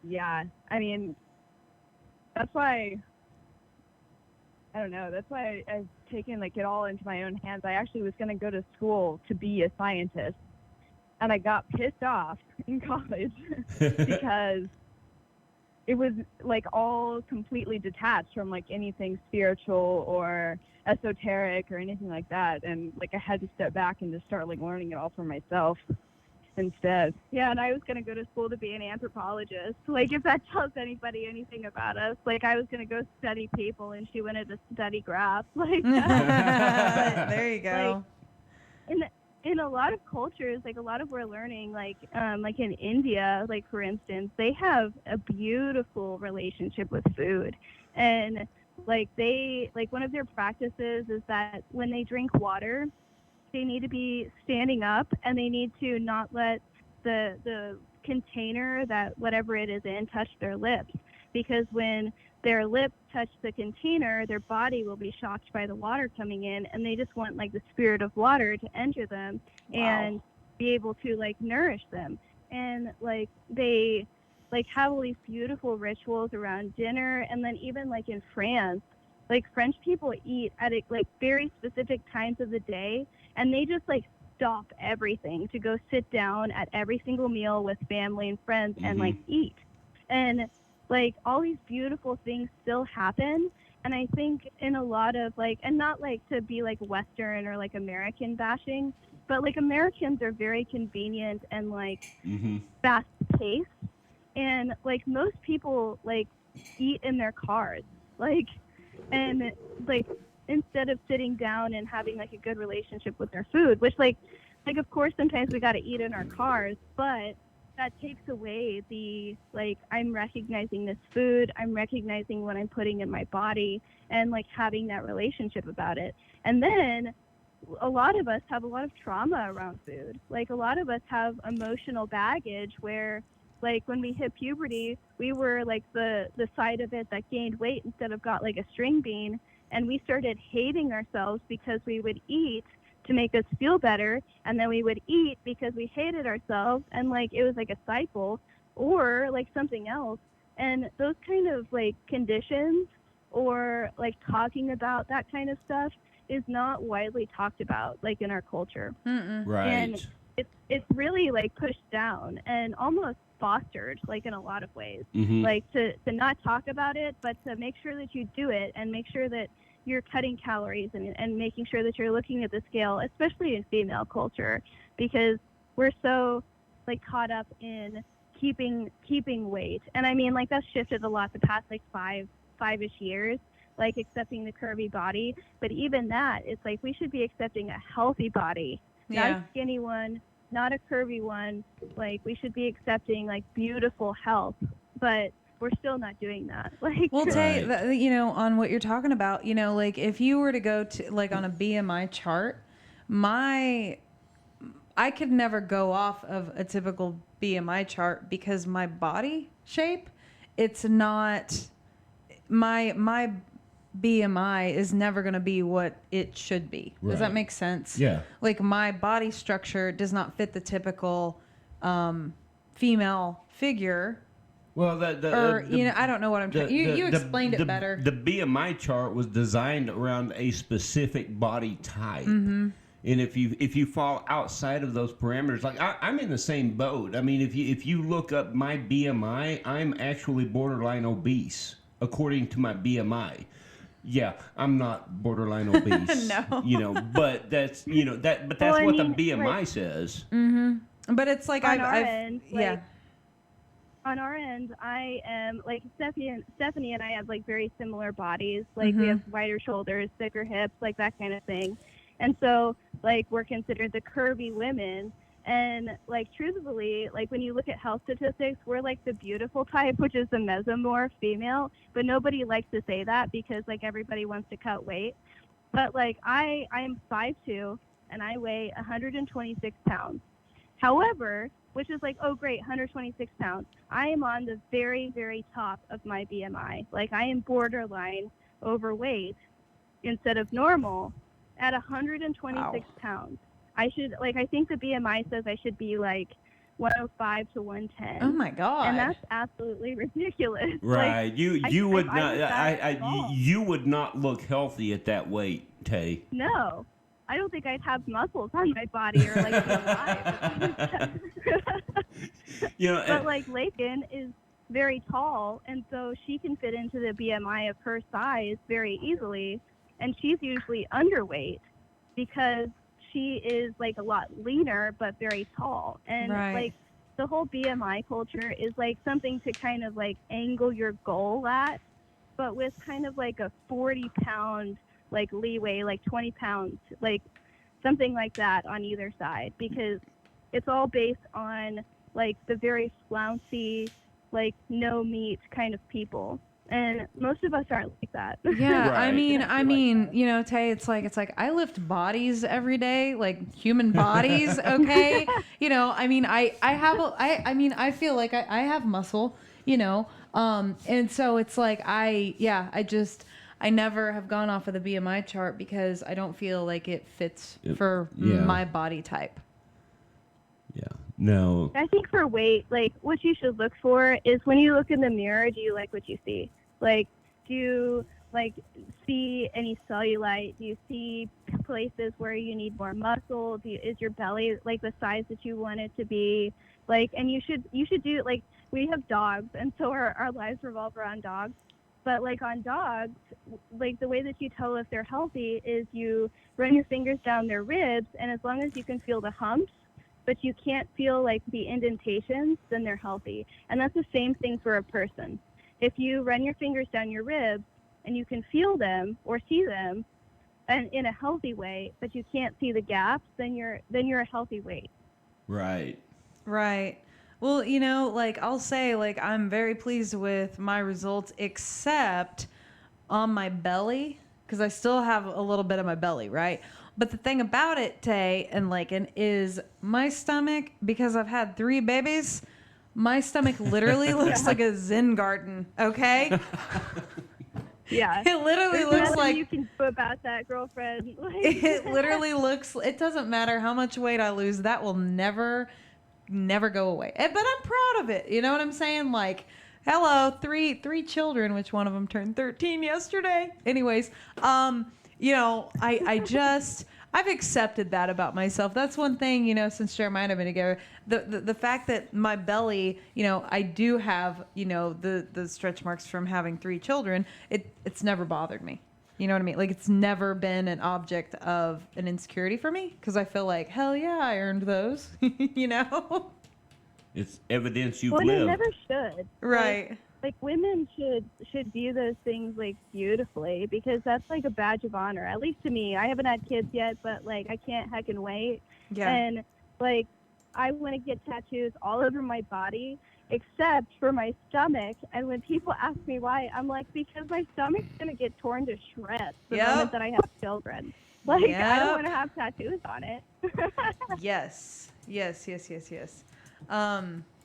Yeah, I mean, that's why, I don't know, that's why I've taken like it all into my own hands. I actually was going to go to school to be a scientist, and I got pissed off in college because it was like all completely detached from like anything spiritual or esoteric or anything like that. And like I had to step back and just start like learning it all for myself instead. Yeah, and I was going to go to school to be an anthropologist. Like if that tells anybody anything about us, like I was going to go study people and she wanted to study graphs. Like There you go. Like, in a lot of cultures, like a lot of we're learning, like in India, like for instance, they have a beautiful relationship with food, and like one of their practices is that when they drink water, they need to be standing up and they need to not let the container that whatever it is in touch their lips, because when their lips touch the container, their body will be shocked by the water coming in, and they just want like the spirit of water to enter them and be able to like nourish them. And like they like have all these beautiful rituals around dinner. And then even like in France, like French people eat at like very specific times of the day, and they just like stop everything to go sit down at every single meal with family and friends and like eat. And like all these beautiful things still happen. And I think in a lot of like, and not like to be like Western or like American bashing, but like Americans are very convenient and like fast paced. And like most people like eat in their cars, like, and like instead of sitting down and having like a good relationship with their food, which like of course sometimes we got to eat in our cars, but that takes away the like I'm recognizing this food, I'm recognizing what I'm putting in my body, and like having that relationship about it. And then a lot of us have a lot of trauma around food. Like a lot of us have emotional baggage where like when we hit puberty, we were like the side of it that gained weight instead of got like a string bean, and we started hating ourselves because we would eat to make us feel better, and then we would eat because we hated ourselves, and like it was like a cycle or like something else. And those kind of like conditions or like talking about that kind of stuff is not widely talked about, like, in our culture. Right. And it's really, like, pushed down and almost fostered, like, in a lot of ways. Mm-hmm. Like, to not talk about it, but to make sure that you do it and make sure that you're cutting calories and making sure that you're looking at the scale, especially in female culture, because we're so, like, caught up in keeping weight. And I mean, like, that's shifted a lot the past, like, five-ish years, like, accepting the curvy body. But even that, it's like we should be accepting a healthy body, not a skinny one, not a curvy one. Like, we should be accepting, like, beautiful health, but we're still not doing that. Like, Well, Tay, Right. you know, on what you're talking about, you know, like if you were to go to like on a BMI chart, I could never go off of a typical BMI chart because my body shape, it's not my BMI is never going to be what it should be. Does that Right. make sense? Yeah. Like my body structure does not fit the typical female figure. Well, You know, I don't know what I'm trying. You explained it better. The BMI chart was designed around a specific body type. Mm-hmm. And if you fall outside of those parameters, like I'm in the same boat. I mean, if you look up my BMI, I'm actually borderline obese according to my BMI. Yeah, I'm not borderline obese. No. You know, but that's but that's Well, I what mean, the BMI like, says. But it's like on I've our end, like, yeah. on our end, I am, like, Stephanie and I have, like, very similar bodies. Like, we have wider shoulders, thicker hips, like, that kind of thing. And so, like, we're considered the curvy women. And, like, truthfully, like, when you look at health statistics, we're, like, the beautiful type, which is the mesomorph female. But nobody likes to say that because, like, everybody wants to cut weight. But, like, I am 5'2", and I weigh 126 pounds. However, which is like, oh, great, 126 pounds. I am on the very, very top of my BMI. Like, I am borderline overweight instead of normal at 126 pounds. I think the BMI says I should be, like, 105 to 110. Oh, my God. And that's absolutely ridiculous. Right. Like, you would I not was that small. you would not look healthy at that weight, Tay. No. I don't think I'd have muscles on my body or, like, be alive. You know, But, like, Laken is very tall, and so she can fit into the BMI of her size very easily, and she's usually underweight because she is, like, a lot leaner but very tall. And, Right. like, the whole BMI culture is, like, something to kind of, like, angle your goal at, but with kind of, like, a 40-pound, like, leeway, like 20 pounds, like something like that on either side, because it's all based on, like, the very flouncy, like, no meat kind of people. And most of us aren't like that. Yeah, Right. I mean, you know, Tay, it's like I lift bodies every day, like human bodies, okay? You know, I mean, I feel like I have muscle, you know, and so it's like I never have gone off of the BMI chart because I don't feel like it fits for my body type. Yeah. No. I think for weight, like, what you should look for is when you look in the mirror, do you like what you see? Like, do you, like, see any cellulite? Do you see places where you need more muscle? Is your belly, like, the size that you want it to be? Like, and you should do, like, we have dogs, and so our lives revolve around dogs. But, like, on dogs, like, the way that you tell if they're healthy is you run your fingers down their ribs, and as long as you can feel the humps, but you can't feel, like, the indentations, then they're healthy. And that's the same thing for a person. If you run your fingers down your ribs and you can feel them or see them and in a healthy way, but you can't see the gaps, then you're a healthy weight. Right. Right. Well, you know, like, I'll say, like, I'm very pleased with my results, except on my belly, because I still have a little bit of my belly, right? But the thing about it, Tay and Laken, is my stomach, because I've had 3 babies, my stomach literally looks like a Zen garden, okay? Yeah. It literally There's looks nothing like... you can do about that, girlfriend. It literally looks... It doesn't matter how much weight I lose. That will never go away. But I'm proud of it. You know what I'm saying? Like, hello, three children, which one of them turned 13 yesterday. Anyways, I've accepted that about myself. That's one thing, since Jeremiah and I've been together, the fact that my belly, I do have, the stretch marks from having 3 children. It's never bothered me. You know what I mean? Like, it's never been an object of an insecurity for me because I feel like, hell yeah, I earned those, It's evidence you've Well, lived. it never should. Right. Like women should view those things like beautifully because that's like a badge of honor. At least to me, I haven't had kids yet, but like I can't heckin' wait. Yeah. And like I want to get tattoos all over my body except for my stomach. And when people ask me why, I'm like, because my stomach's gonna get torn to shreds the Yep. moment that I have children. Like I Yep. don't want to have tattoos on it. Yes.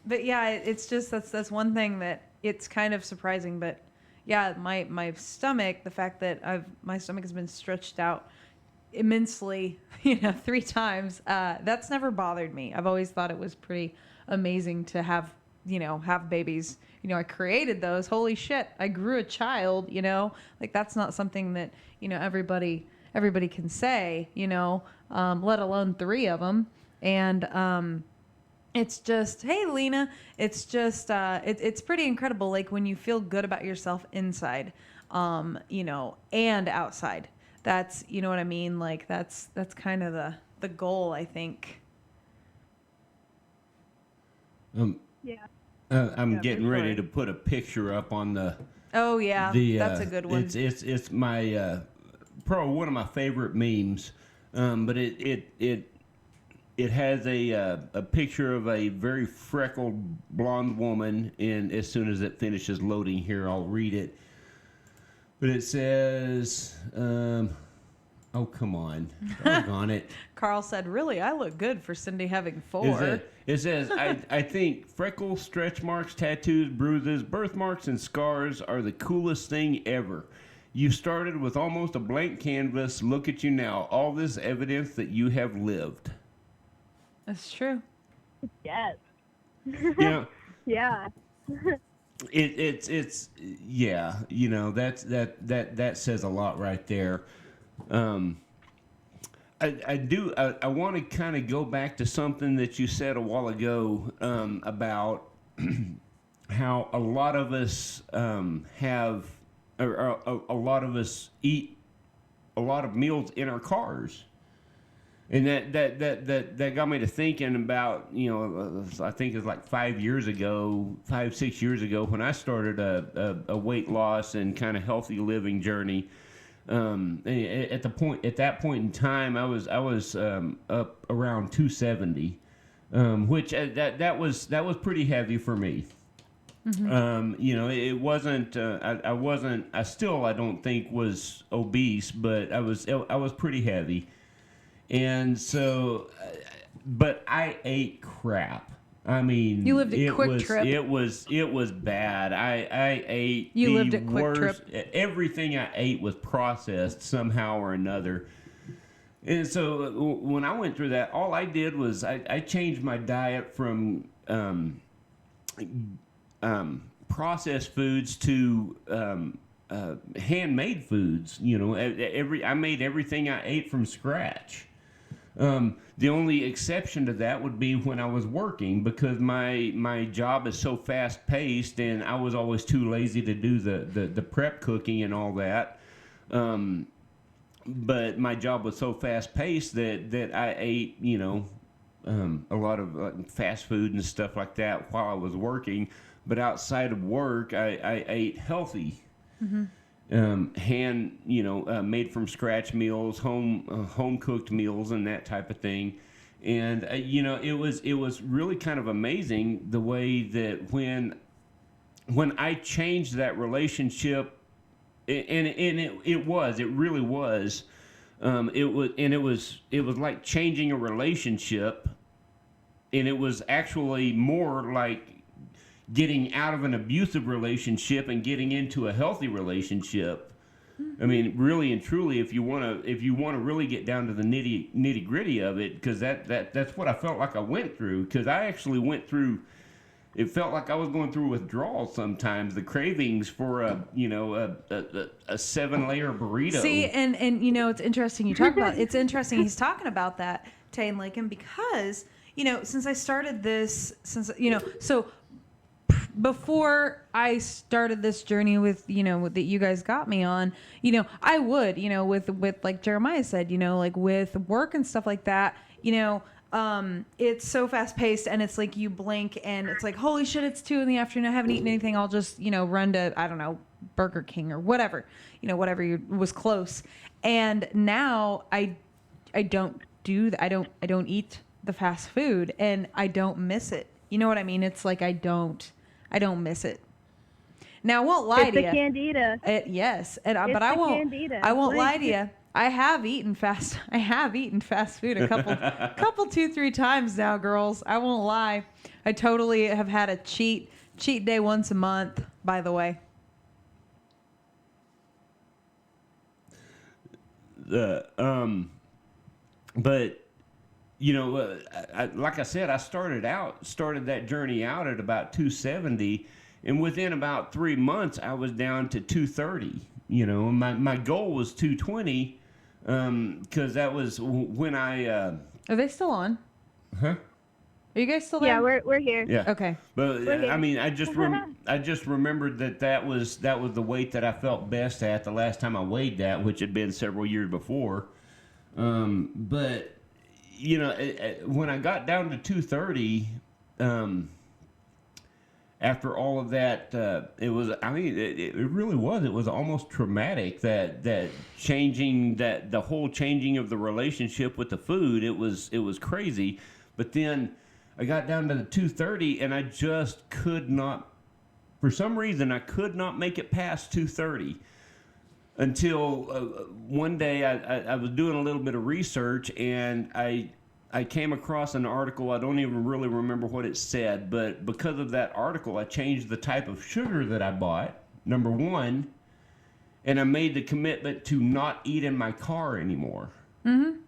But yeah, it's just that's one thing that it's kind of surprising. But yeah, my stomach, the fact that my stomach has been stretched out immensely, 3 times, that's never bothered me. I've always thought it was pretty amazing to have babies. I created those. Holy shit, I grew a child. Like that's not something that everybody can say. Let alone 3 of them. And it's just, hey, Lena, it's just, it's pretty incredible. Like when you feel good about yourself inside, and outside. That's, you know what I mean? Like that's kind of the goal, I think. Yeah. I'm Yeah, getting for ready sure. to put a picture up on the. Oh yeah, that's a good one. It's my probably one of my favorite memes, but it has a picture of a very freckled blonde woman, and as soon as it finishes loading here, I'll read it. But it says, oh, come on. Doggone it. Carl said, really, I look good for Cindy having 4. It says, I think freckles, stretch marks, tattoos, bruises, birthmarks, and scars are the coolest thing ever. You started with almost a blank canvas. Look at you now. All this evidence that you have lived. That's true. Yes. Yeah. Yeah. It's yeah, that says a lot right there. I want to kind of go back to something that you said a while ago about how a lot of us have or a lot of us eat a lot of meals in our cars. And that got me to thinking about, I think it was like 5, 6 years ago when I started a weight loss and kind of healthy living journey. At that point in time, I was up around 270, which that was pretty heavy for me. Mm-hmm. It wasn't. I wasn't. I don't think was obese, but I was pretty heavy. And so, but I ate crap. I mean, You lived a Quick Trip. It was bad. I ate. You the lived a Quick worst, Trip. Everything I ate was processed somehow or another. And so when I went through that, all I did was I changed my diet from processed foods to handmade foods. I made everything I ate from scratch. The only exception to that would be when I was working because my job is so fast paced and I was always too lazy to do the prep cooking and all that. But my job was so fast paced that I ate, a lot of fast food and stuff like that while I was working. But outside of work, I ate healthy. Mm-hmm. Made from scratch meals, home cooked meals, and that type of thing. And it was really kind of amazing the way that when I changed that relationship, and it really was. It was like changing a relationship, and it was actually more like getting out of an abusive relationship and getting into a healthy relationship. Mm-hmm. I mean, really and truly, if you want to really get down to the nitty gritty of it, because that's what I felt like I went through. Because I actually went through it felt like I was going through withdrawal sometimes. The cravings for a 7-layer burrito. See, and it's interesting you talk about. It's interesting he's talking about that, Tay and Laken, because since I started this, so before I started this journey with that you guys got me on, I would with like Jeremiah said, like with work and stuff like that, it's so fast paced and it's like you blink and it's like, holy shit, it's 2 PM. I haven't eaten anything. I'll just, run to, I don't know, Burger King or whatever, whatever was close. And now I don't do that. I don't eat the fast food and I don't miss it. You know what I mean? It's like, I don't miss it. Now I won't lie to you. It's the Candida. Yes. And, but I won't, Candida. I won't lie to you. I have eaten fast food a couple 2-3 times now, girls. I won't lie. I totally have had a cheat day once a month, by the way. But like I said, I started that journey out at about 270, and within about 3 months, I was down to 230. My goal was 220, because that was when I. Are they still on? Huh? Are you guys still there? Yeah, we're here. Yeah. Okay. But I mean, I just remembered that was the weight that I felt best at the last time I weighed that, which had been several years before. But when I got down to 230, after all of that, it was. I mean, it really was. It was almost traumatic. That changing the whole changing of the relationship with the food. It was crazy. But then I got down to the 230, and I just could not. For some reason, I could not make it past 230 until one day I was doing a little bit of research, and I came across an article. I don't even really remember what it said, but because of that article, I changed the type of sugar that I bought, number one, and I made the commitment to not eat in my car anymore. Mm-hmm.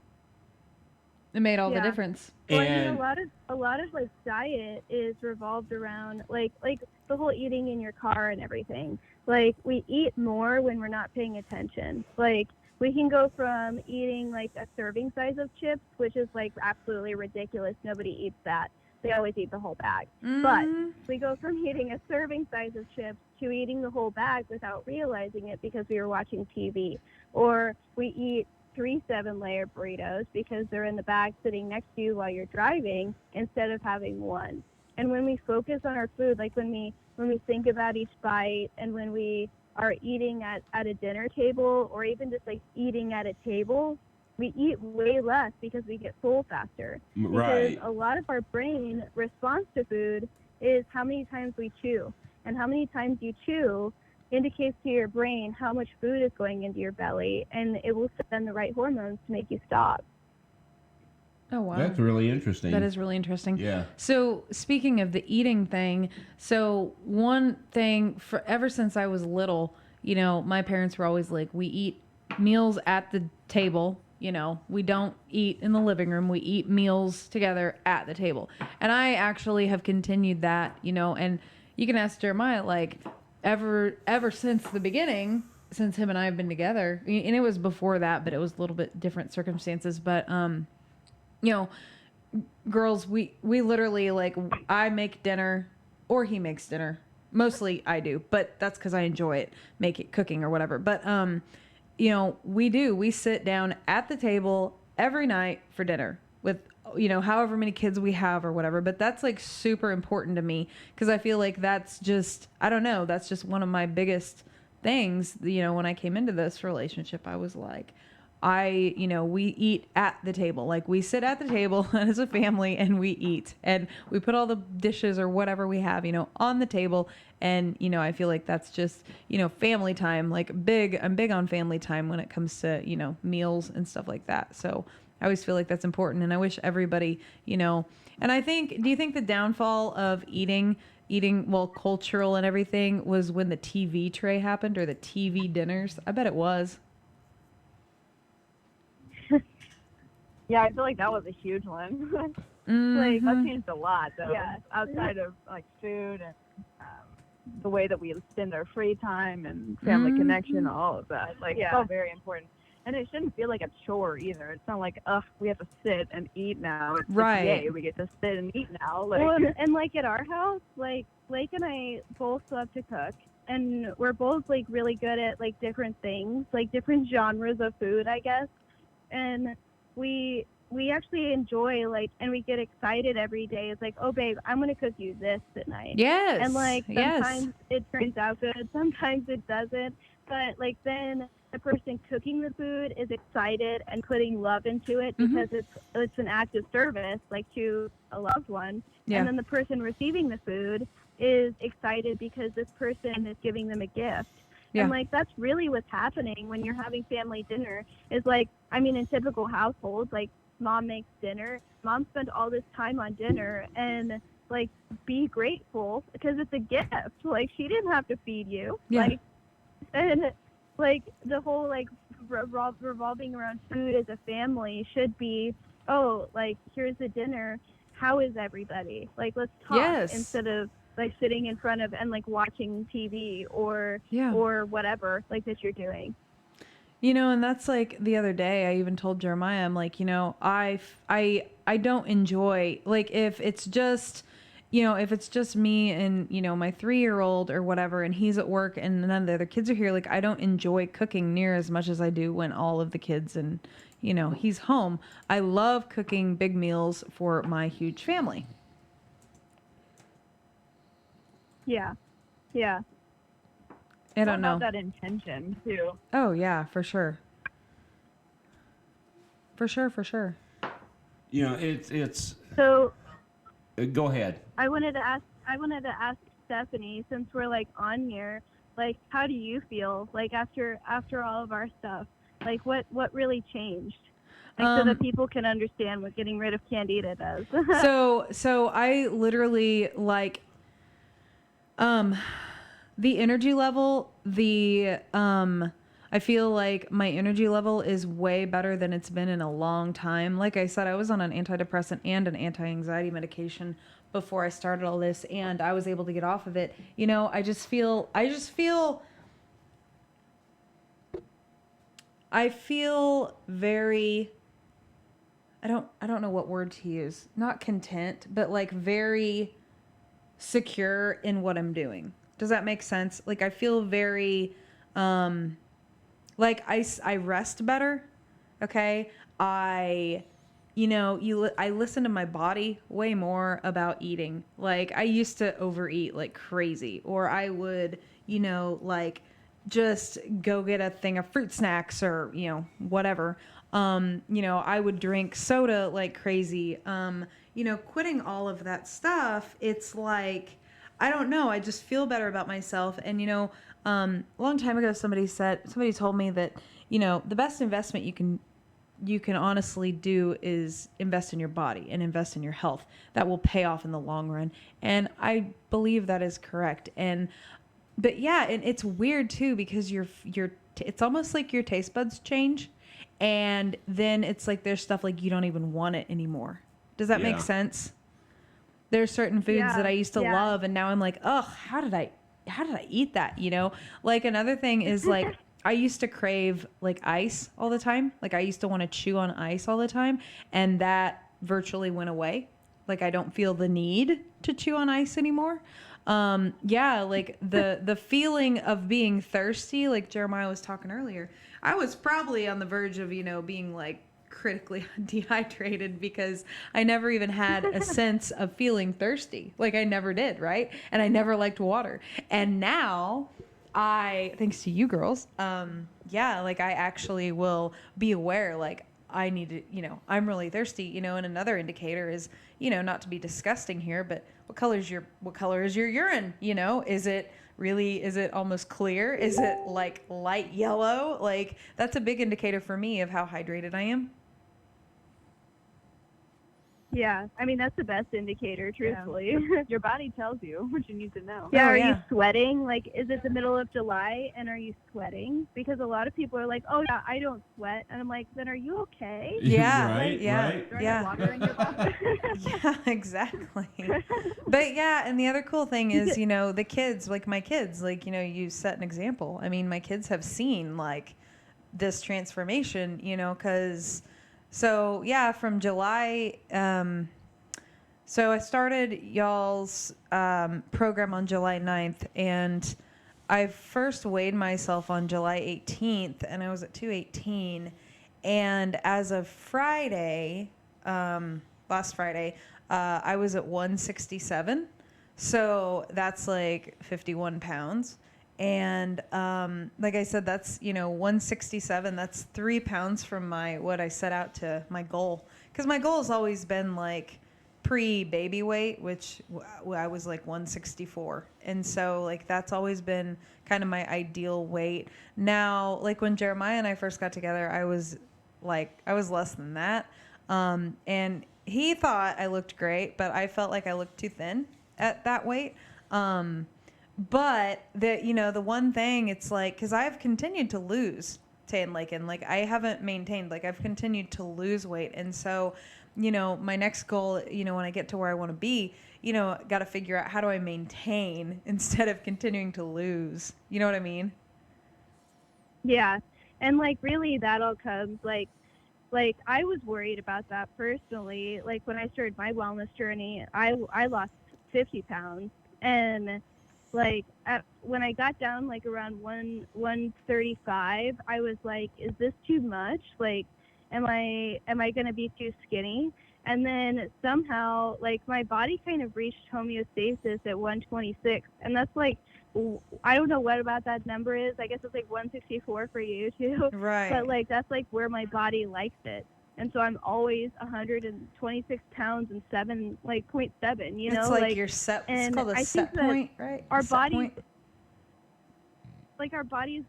It made all the difference. Well, And a lot of like diet is revolved around like the whole eating in your car and everything. Like we eat more when we're not paying attention. Like we can go from eating like a serving size of chips, which is like absolutely ridiculous. Nobody eats that. They always eat the whole bag. Mm-hmm. But we go from eating a serving size of chips to eating the whole bag without realizing it because we were watching TV. Or we eat 3 7-layer burritos because they're in the bag sitting next to you while you're driving instead of having one. And when we focus on our food, like when we think about each bite and when we are eating at a dinner table or even just like eating at a table, we eat way less because we get full faster. right. Because a lot of our brain response to food is how many times we chew. And how many times you chew indicates to your brain how much food is going into your belly, and it will send the right hormones to make you stop. Oh, wow. That's really interesting. That is really interesting. Yeah. So speaking of the eating thing, so one thing ever since I was little, my parents were always like, we eat meals at the table. We don't eat in the living room. We eat meals together at the table. And I actually have continued that, and you can ask Jeremiah, like ever since the beginning, since him and I have been together, and it was before that, but it was a little bit different circumstances. But, girls, we literally, like, I make dinner or he makes dinner. Mostly I do, but that's because I enjoy it, cooking or whatever. But, we sit down at the table every night for dinner with, however many kids we have or whatever. But that's like super important to me because I feel like that's just, I don't know, that's just one of my biggest things. When I came into this relationship, I was like, we eat at the table. Like we sit at the table as a family and we eat and we put all the dishes or whatever we have, on the table. And, I feel like that's just, family time, like I'm big on family time when it comes to, meals and stuff like that. So I always feel like that's important. And I wish everybody, and I think, do you think the downfall of eating, well, cultural and everything was when the TV tray happened or the TV dinners? I bet it was. Yeah, I feel like that was a huge one. Like Mhm. that changed a lot, though. Yeah. Outside of like food and the way that we spend our free time and family connection, all of that. Like it's all very important. And it shouldn't feel like a chore either. It's not like, ugh, we have to sit and eat now. It's Right. like, yay, we get to sit and eat now. Like, Well, and like at our house, like Lake and I both love to cook, and we're both like really good at like different things, like different genres of food, I guess. And we actually enjoy like, and we get excited every day. It's like, oh babe, I'm gonna cook you this tonight. Yes. And like yes. sometimes it turns out good, sometimes it doesn't. But like then the person cooking the food is excited and putting love into it because it's an act of service, like to a loved one. Yeah. And then the person receiving the food is excited because this person is giving them a gift. Yeah. And like that's really what's happening when you're having family dinner. Is like, I mean, in typical households, like mom makes dinner, mom spent all this time on dinner, and like be grateful because it's a gift. Like she didn't have to feed you. Yeah. Like, and like the whole like revolving around food as a family should be, oh, like here's the dinner. How is everybody? Like let's talk Yes. instead of like sitting in front of and like watching TV or Yeah. or whatever like that you're doing. You know, and that's like the other day I even told Jeremiah, I'm like, you know, I don't enjoy, like if it's just, you know, if it's just me and, you know, my 3-year-old or whatever, and he's at work and none of the other kids are here, like I don't enjoy cooking near as much as I do when all of the kids and, you know, he's home. I love cooking big meals for my huge family. Yeah. Yeah. I don't know. About that intention too. Oh yeah, for sure. For sure. You know, it's. So Go ahead. I wanted to ask Stephanie, since we're like on here, like how do you feel like after all of our stuff? Like what really changed? Like so that people can understand what getting rid of Candida does. So I literally like the energy level, I feel like my energy level is way better than it's been in a long time. Like I said, I was on an antidepressant and an anti-anxiety medication before I started all this, and I was able to get off of it. You know, I feel very, I don't know what word to use. Not content, but like very secure in what I'm doing. Does that make sense? Like I feel very like I rest better. Okay? I listen to my body way more about eating. Like I used to overeat like crazy, or I would, you know, like just go get a thing of fruit snacks or, you know, whatever. You know, I would drink soda like crazy. You know, quitting all of that stuff, it's like, I don't know, I just feel better about myself. And, you know, a long time ago, somebody told me that, you know, the best investment you can honestly do is invest in your body and invest in your health. That will pay off in the long run. And I believe that is correct. But yeah, and it's weird too, because it's almost like your taste buds change. And then it's like there's stuff like you don't even want it anymore. Does that make sense? There's certain foods that I used to love, and now I'm like, ugh, how did I eat that? You know, like another thing is like I used to crave like ice all the time. Like I used to want to chew on ice all the time, and that virtually went away. Like I don't feel the need to chew on ice anymore. Yeah, like the feeling of being thirsty, like Jeremiah was talking earlier, I was probably on the verge of, you know, being like critically dehydrated because I never even had a sense of feeling thirsty. Like I never did, right? And I never liked water. And now thanks to you girls, yeah, like I actually will be aware, like I need to, you know, I'm really thirsty, you know. And another indicator is, you know, not to be disgusting here, but what color is your urine? You know, is it almost clear? Is it like light yellow? Like that's a big indicator for me of how hydrated I am. Yeah, I mean that's the best indicator, truthfully. Your body tells you what you need to know. Yeah, Oh, are yeah. you sweating? Like, is it the middle of July and are you sweating? Because a lot of people are like, oh yeah, I don't sweat, and I'm like, then are you okay? Yeah, Right, yeah, right. Do I have yeah. water in your bottle? Yeah, exactly. But yeah, and the other cool thing is, the kids, like my kids, like, you set an example. I mean, my kids have seen like this transformation, so yeah, from July, so I started y'all's program on July 9th, and I first weighed myself on July 18th, and I was at 218. And as of Friday, last Friday, I was at 167. So that's like 51 pounds. And like I said, that's, 167. That's 3 pounds from what I set out to my goal. Because my goal has always been like pre-baby weight, which I was like 164. And so like that's always been kind of my ideal weight. Now, like when Jeremiah and I first got together, I was less than that. And he thought I looked great, but I felt like I looked too thin at that weight. But the one thing, it's like, because I've continued to lose, Tay and Laken, like I haven't maintained, like I've continued to lose weight. And so, my next goal, when I get to where I want to be, got to figure out how do I maintain instead of continuing to lose. You know what I mean? Yeah, and like really that all comes like I was worried about that personally. Like when I started my wellness journey, I lost 50 pounds, and like when I got down like around 135, I was like, is this too much? Like, am I gonna be too skinny? And then somehow like my body kind of reached homeostasis at 126, and that's like, I don't know what about that number is. I guess it's like 164 for you too. Right. But like that's like where my body likes it. And so I'm always 126 pounds and 0.7, It's like your set. It's called a set point, right? Our set bodies, point. like our bodies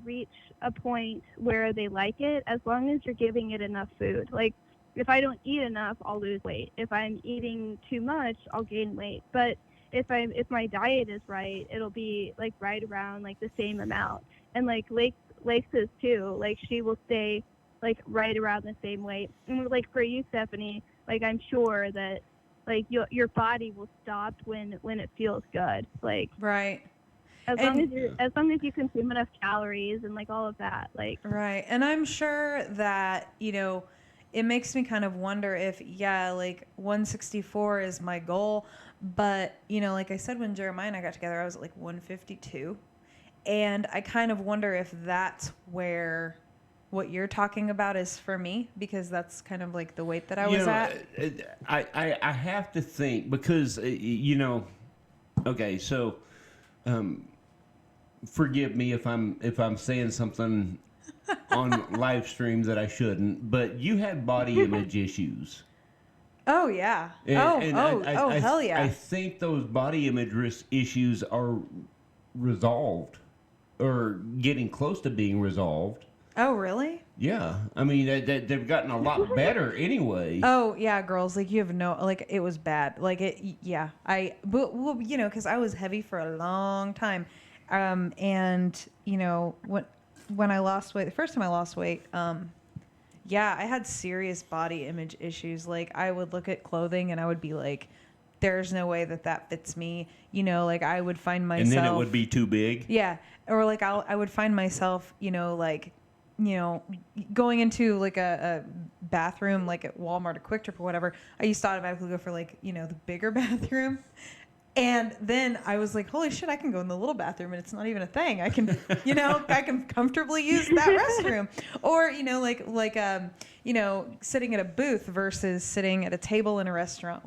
reach a point where they like it as long as you're giving it enough food. Like if I don't eat enough, I'll lose weight. If I'm eating too much, I'll gain weight. But if my diet is right, it'll be like right around like the same amount. And like Lake says too, like she will stay like right around the same weight. And like for you, Stephanie, like I'm sure that like your body will stop when it feels good. Like Right. as long as you consume enough calories and like all of that, like Right. And I'm sure that, it makes me kind of wonder if, like 164 is my goal. But, like I said, when Jeremiah and I got together, I was at like 152. And I kind of wonder if that's where what you're talking about is for me, because that's kind of like the weight that I was at. I have to think because, okay, so forgive me if I'm saying something on live stream that I shouldn't, but you had body image issues. Oh, yeah. And Hell yeah. I think those body image issues are resolved or getting close to being resolved. Oh, really? Yeah. I mean, they've gotten a lot better anyway. Oh, yeah, girls. Like, you have no... Like, it was bad. Like, yeah. Well, because I was heavy for a long time. And, when I lost weight... The first time I lost weight... Yeah, I had serious body image issues. Like, I would look at clothing and I would be like, there's no way that fits me. Like, I would find myself... And then it would be too big? Yeah. Or, like, I would find myself, going into, like, a bathroom, like, at Walmart or Quick Trip or whatever. I used to automatically go for, like, the bigger bathroom. And then I was like, holy shit, I can go in the little bathroom and it's not even a thing. I can, I can comfortably use that restroom. Or, sitting at a booth versus sitting at a table in a restaurant,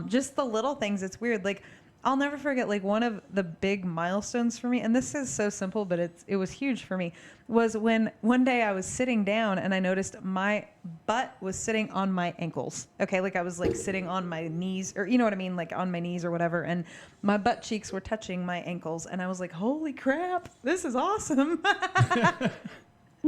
just the little things. It's weird. Like, I'll never forget, like, one of the big milestones for me, and this is so simple, but it was huge for me, was when one day I was sitting down and I noticed my butt was sitting on my ankles. Okay, like I was like sitting on my knees, or you know what I mean, like on my knees or whatever, and my butt cheeks were touching my ankles, and I was like, holy crap, this is awesome.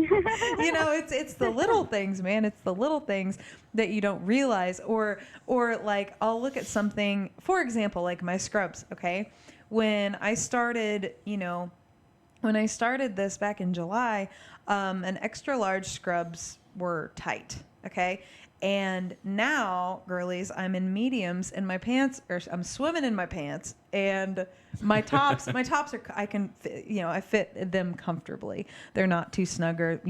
You know, it's the little things, man. It's the little things that you don't realize. Or like, I'll look at something, for example, like my scrubs, okay? When I started, when I started this back in July, an extra large scrubs were tight, okay? And now, girlies, I'm in mediums and my pants, or I'm swimming in my pants, and my tops are, I can, I fit them comfortably. They're not too snug or,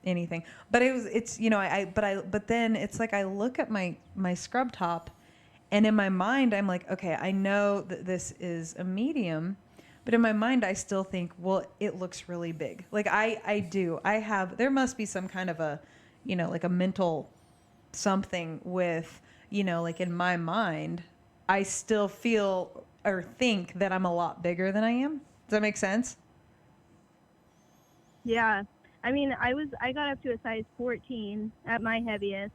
anything. But but then it's like I look at my scrub top, and in my mind, I'm like, okay, I know that this is a medium, but in my mind, I still think, well, it looks really big. Like there must be some kind of a, like a mental something with, like in my mind, I still feel or think that I'm a lot bigger than I am. Does that make sense? Yeah. I mean, I got up to a size 14 at my heaviest,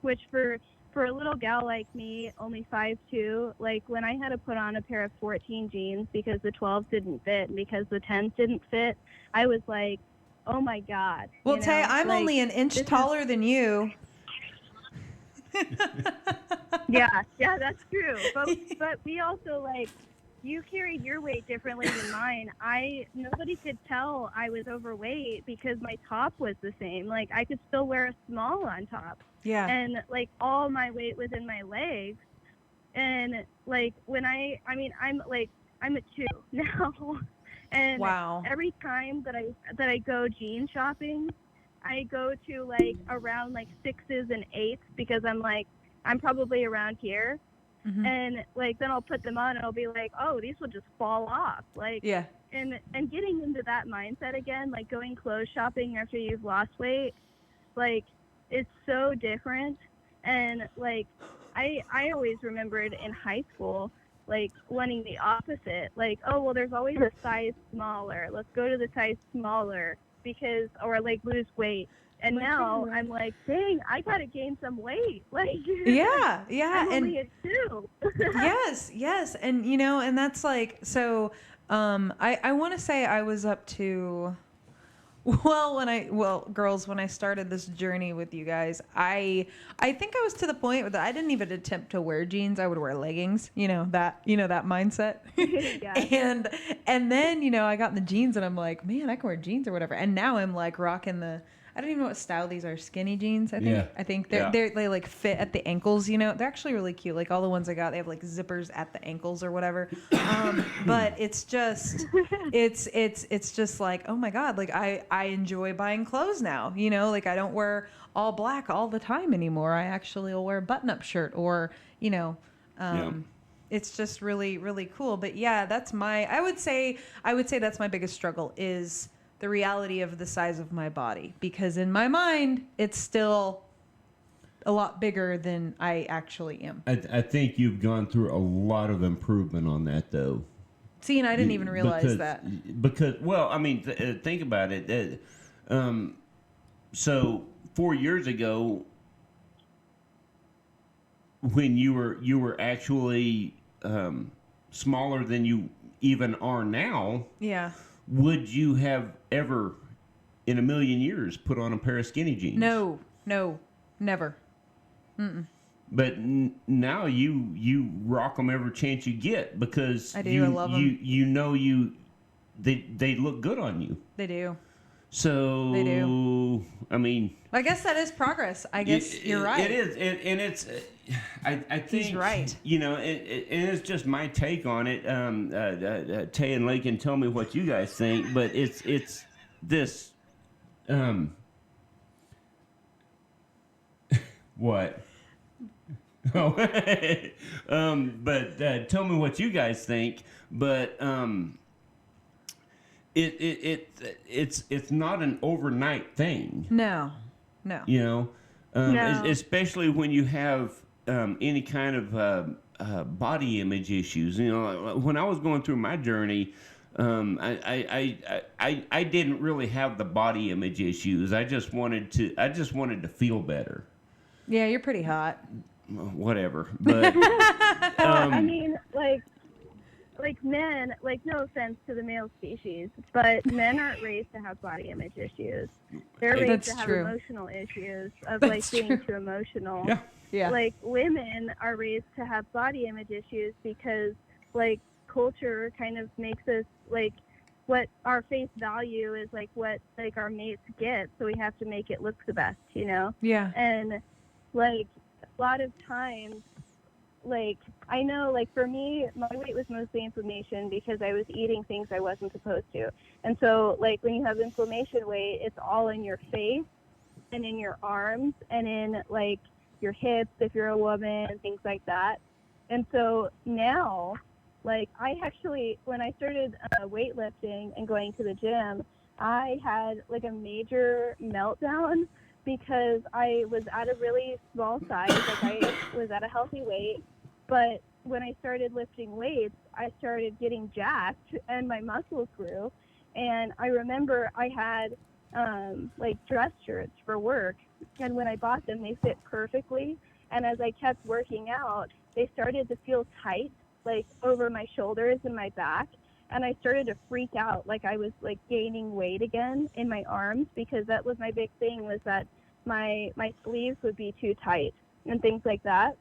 which for a little gal like me, only 5'2", like when I had to put on a pair of 14 jeans because the 12s didn't fit and because the 10s didn't fit, I was like, oh my God. Well, Tay, I'm only an inch taller than you. Yeah, that's true. But we also, like, you carried your weight differently than mine. Nobody could tell I was overweight because my top was the same. Like, I could still wear a small on top. Yeah. And like all my weight was in my legs. And like when I'm a 2 now. And wow. Every time that I go jean shopping, I go to like around like 6s and 8s because I'm probably around here. Mm-hmm. And like then I'll put them on and I'll be like, oh, these will just fall off. Like, yeah. And getting into that mindset again, like going clothes shopping after you've lost weight, like it's so different. And like I always remembered in high school, like wanting the opposite, like, oh well, there's always a size smaller, let's go to the size smaller or like lose weight. And now I'm like, dang, I gotta gain some weight. Like, yeah, I'm only a 2. yes, and and that's like, so I want to say I was up to, girls, when I started this journey with you guys, I think I was to the point that I didn't even attempt to wear jeans. I would wear leggings, that mindset. Yeah. And then, I got in the jeans and I'm like, man, I can wear jeans or whatever. And now I'm like rocking I don't even know what style these are. Skinny jeans, I think. Yeah. I think they like fit at the ankles, They're actually really cute. Like all the ones I got, they have like zippers at the ankles or whatever. But it's just like, oh my God, like I enjoy buying clothes now, like I don't wear all black all the time anymore. I actually will wear a button-up shirt or, it's just really, really cool. But yeah, I would say that's my biggest struggle is the reality of the size of my body, because in my mind, it's still a lot bigger than I actually am. I think you've gone through a lot of improvement on that, though. See, and I didn't even realize that. Because, well, I mean, think about it. So 4 years ago, when you were actually smaller than you even are now. Yeah. Would you have ever, in a million years, put on a pair of skinny jeans? No, never. Mm-mm. But now you rock them every chance you get because I do. I love them. They look good on you. They do. So they do. I mean, I guess that is progress. I guess you're right. It is, and it's. I think he's right. And it's just my take on it. Tay and Laken, tell me what you guys think. But it's this. What? Oh, but tell me what you guys think. But it's not an overnight thing. No. No. Especially when you have any kind of body image issues. When I was going through my journey, I didn't really have the body image issues. I just wanted to feel better. Yeah, you're pretty hot. Whatever, but I mean, like like men, like no offense to the male species, but men aren't raised to have body image issues. They're raised That's to have true. emotional issues of That's like being true. too emotional. Yeah. Yeah. Like women are raised to have body image issues because like culture kind of makes us like what our face value is like what like our mates get, so we have to make it look the best, you know? Yeah. And like a lot of times, like I know like for me my weight was mostly inflammation because I was eating things I wasn't supposed to. And so like when you have inflammation weight, it's all in your face and in your arms and in like your hips if you're a woman and things like that. And so now like I actually when I started weightlifting and going to the gym, I had like a major meltdown because I was at a really small size, like I was at a healthy weight, but when I started lifting weights, I started getting jacked and my muscles grew. And I remember I had like dress shirts for work, and when I bought them, they fit perfectly. And as I kept working out, they started to feel tight, like over my shoulders and my back. And I started to freak out, like I was like gaining weight again in my arms, because that was my big thing, was that my sleeves would be too tight and things like that.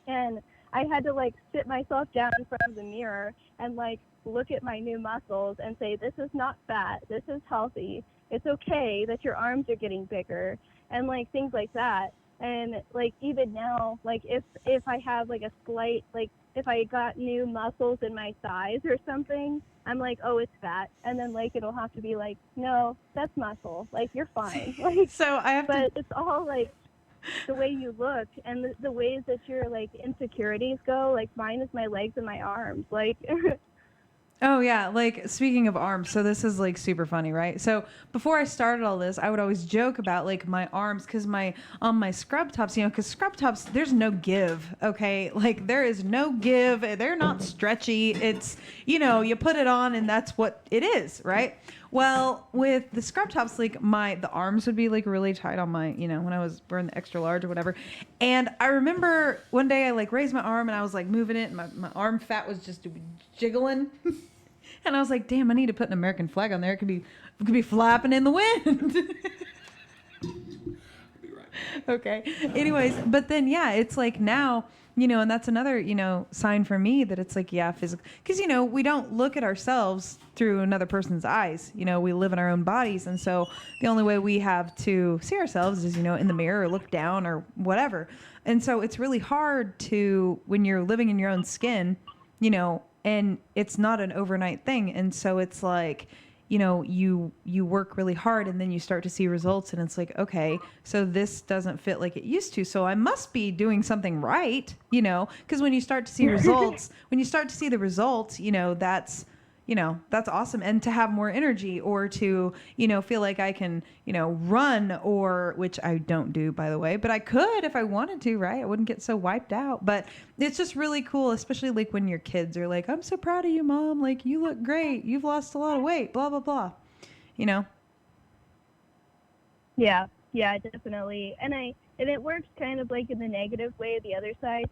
And I had to like sit myself down in front of the mirror and like look at my new muscles and say, this is not fat, this is healthy. It's okay that your arms are getting bigger and like things like that. And like even now, like if I have like a slight, like if I got new muscles in my thighs or something, I'm like, oh, it's fat. And then like it'll have to be like, no, that's muscle, like you're fine. Like, So I have to. but it's all like the way you look and the ways that your like insecurities go. Like mine is my legs and my arms, like Oh yeah, like speaking of arms, so this is like super funny, right? So before I started all this, I would always joke about like my arms because my on my scrub tops, because scrub tops there's no give, okay? Like there is no give. They're not stretchy. It's you put it on and that's what it is, right? Well, with the scrub tops, like the arms would be like really tight on my, when I was wearing the extra large or whatever. And I remember one day I like raised my arm and I was like moving it and my arm fat was just jiggling. And I was like, damn, I need to put an American flag on there. It could be flapping in the wind. Okay. Anyways, but then yeah, it's like now, and that's another, sign for me that it's like, yeah, physical, because we don't look at ourselves through another person's eyes. We live in our own bodies, and so the only way we have to see ourselves is in the mirror or look down or whatever. And so it's really hard to, when you're living in your own skin, and it's not an overnight thing. And so it's like, you work really hard and then you start to see results and it's like, okay, so this doesn't fit like it used to. So I must be doing something right, because when you start to see results, that's awesome. And to have more energy or to, feel like I can, run which I don't do, by the way, but I could if I wanted to, right? I wouldn't get so wiped out. But it's just really cool, especially like when your kids are like, I'm so proud of you, Mom. Like, you look great. You've lost a lot of weight, blah, blah, blah. yeah, definitely. And it works kind of like in the negative way, the other side,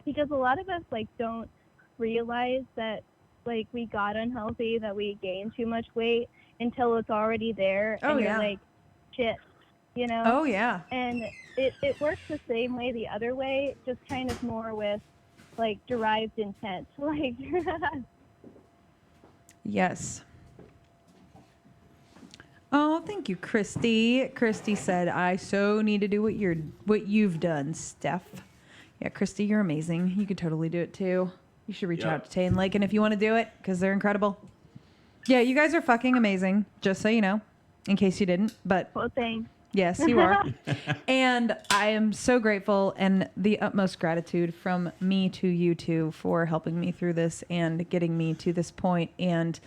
because a lot of us like don't realize that like we got unhealthy, that we gained too much weight until it's already there. Oh, and yeah. You're like, shit, Oh, yeah. And it works the same way the other way, just kind of more with like derived intent. Like Yes. Oh, thank you, Christy. Christy said, I so need to do what you've done, Steph. Yeah, Christy, you're amazing. You could totally do it too. You should reach out to Tay and Laken if you want to do it, because they're incredible. Yeah, you guys are fucking amazing, just so you know, in case you didn't. But well, thanks. yes, you are. And I am so grateful, and the utmost gratitude from me to you two for helping me through this and getting me to this point. And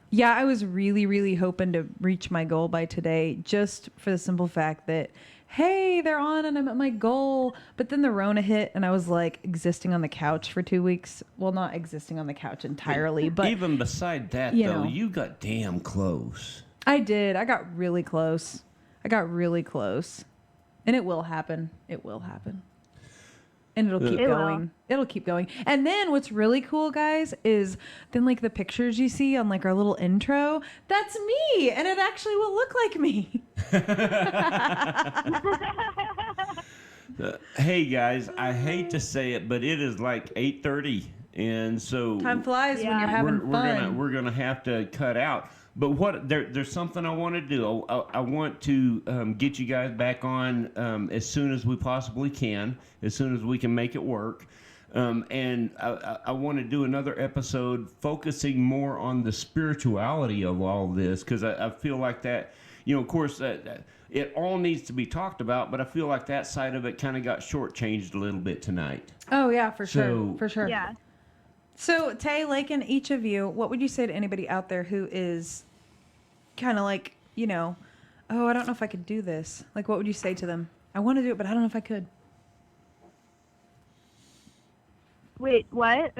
yeah, I was really, really hoping to reach my goal by today, just for the simple fact that, hey, they're on and I'm at my goal. But then the Rona hit and I was like existing on the couch for 2 weeks. Well, not existing on the couch entirely, but even beside that, though, you got damn close. I did. I got really close. And it will happen. It will happen. And it'll keep It will. going. It'll keep going. And then what's really cool, guys, is then like the pictures you see on like our little intro, that's me. And it actually will look like me. Hey guys, I hate to say it, but it is like 8:30, and so Time flies when Yeah. you're having fun. we're gonna have to cut out. But there's something I want to do. I want to get you guys back on as soon as we possibly can, as soon as we can make it work. And I want to do another episode focusing more on the spirituality of all this, because I feel like that, of course, it all needs to be talked about, but I feel like that side of it kind of got shortchanged a little bit tonight. Oh, yeah, for sure. So- For sure. Yeah. So, Tay, Laken, each of you, what would you say to anybody out there who is kind of like, oh, I don't know if I could do this? Like, what would you say to them? I want to do it, but I don't know if I could. Wait, what?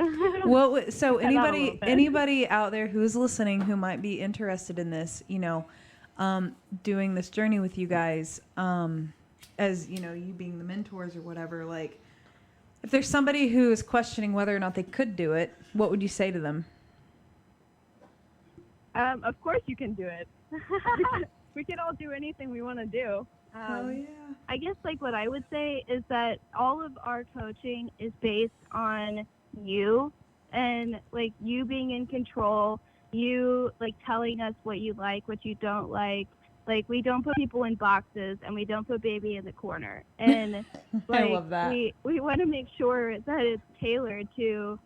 Well, so Cut out a little bit. anybody out there who is listening who might be interested in this, doing this journey with you guys, as you being the mentors or whatever, like, if there's somebody who is questioning whether or not they could do it, what would you say to them? Of course you can do it. We can all do anything we want to do. I guess like what I would say is that all of our coaching is based on you and like you being in control, you like telling us what you like, what you don't like. Like we don't put people in boxes and we don't put baby in the corner. And like love that. we want to make sure that it's tailored to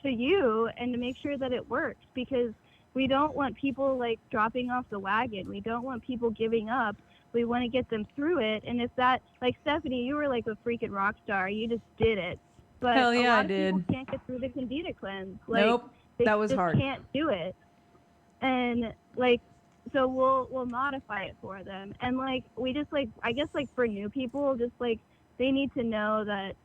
you and to make sure that it works, because we don't want people like dropping off the wagon. We don't want people giving up. We want to get them through it. And if that, like Stephanie, you were like a freaking rock star. You just did it. But Hell a yeah, lot I of did. people can't get through the Candida Cleanse. Like, Nope, they that was just hard. can't do it. And like, so we'll modify it for them. And like, we just like, I guess like for new people, just like they need to know that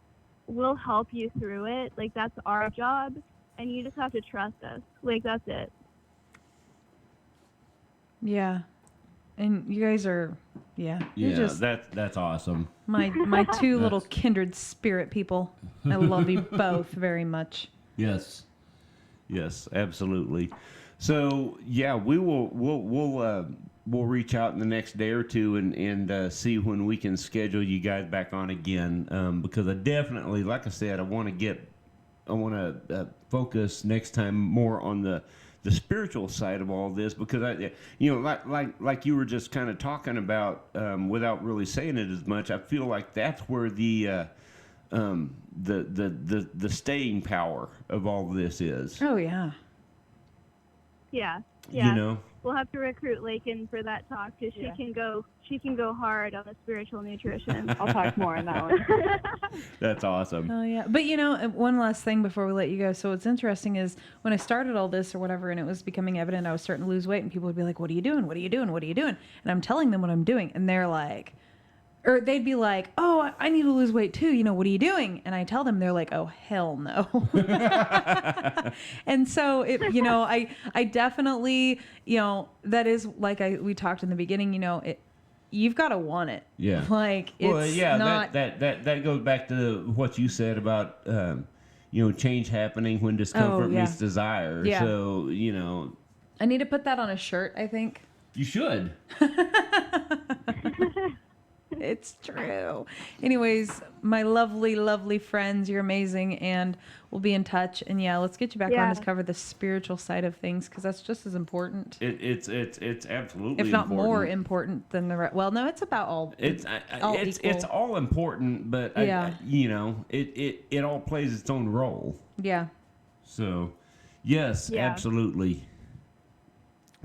we'll help you through it. Like that's our job. And you just have to trust us. Like that's it. Yeah. And you guys are, you're Yeah, just that's awesome. my two little kindred spirit people. I love you both very much. Yes, absolutely. So yeah, we'll reach out in the next day or two and see when we can schedule you guys back on again. Because I definitely, like I said, I want to focus next time more on the spiritual side of all this, because like you were just kind of talking about without really saying it as much. I feel like that's where the staying power of all this is. Oh, yeah. Yeah. We'll have to recruit Laken for that talk because she can go hard on the spiritual nutrition. I'll talk more on that one. That's awesome. Oh, yeah. But, one last thing before we let you go. So what's interesting is when I started all this or whatever, and it was becoming evident I was starting to lose weight, and people would be like, what are you doing? What are you doing? What are you doing? And I'm telling them what I'm doing. And they're like, or they'd be like, oh, I need to lose weight too. What are you doing? And I tell them, they're like, oh, hell no. And so, I definitely, that is like we talked in the beginning, you've got to want it. Yeah. Like, it's not. That goes back to what you said about, change happening when discomfort meets desire. Yeah. So, I need to put that on a shirt, I think. you should. It's true. Anyways, my lovely, lovely friends, you're amazing, and we'll be in touch. And yeah, let's get you back on to cover the spiritual side of things, because that's just as important. It's absolutely, if not important. more important than the rest. Well, no, it's about all. It's all important, but it all plays its own role. Yeah. So, yes, Yeah. absolutely.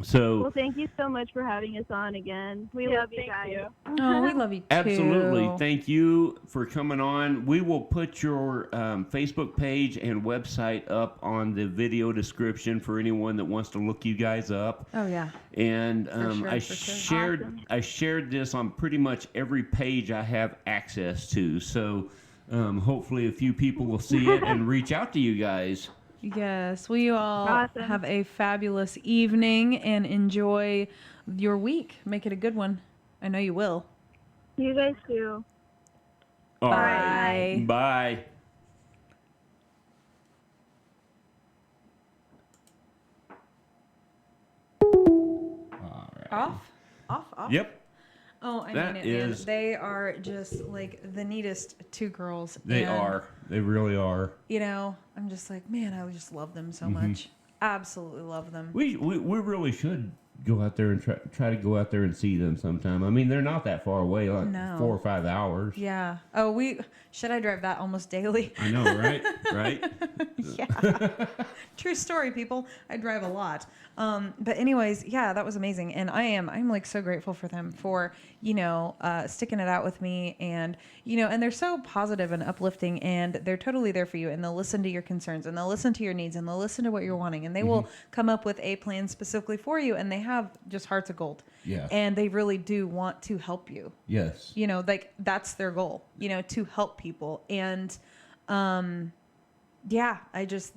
So Well, thank you so much for having us on again. We love you thank guys. you. Oh, we love you too. absolutely, thank you for coming on. We will put your Facebook page and website up on the video description for anyone that wants to look you guys up. Oh yeah. And sure, I for sure. shared Awesome. I shared this on pretty much every page I have access to. So hopefully a few people will see it and reach out to you guys. Yes. Well, you all Awesome. have a fabulous evening and enjoy your week. Make it a good one. I know you will. You guys too. All Bye. right. Bye. Off? Off? Yep. Oh, I That mean it, man. is- They are just like the neatest two girls. They and, are. They really are. You know, I'm just like, man, I just love them so much. Absolutely love them. We really should go out there and try to go out there and see them sometime. I mean, they're not that far away, like No. 4 or 5 hours. Yeah. Oh, should I drive that almost daily? I know, right? Right? Yeah. True story, people. I drive a lot. But anyways, yeah, that was amazing. And I'm like so grateful for them for, sticking it out with me and they're so positive and uplifting and they're totally there for you and they'll listen to your concerns and they'll listen to your needs and they'll listen to what you're wanting and they will come up with a plan specifically for you and they have just hearts of gold. Yeah. And they really do want to help you. Yes. Like that's their goal, to help people. And, yeah,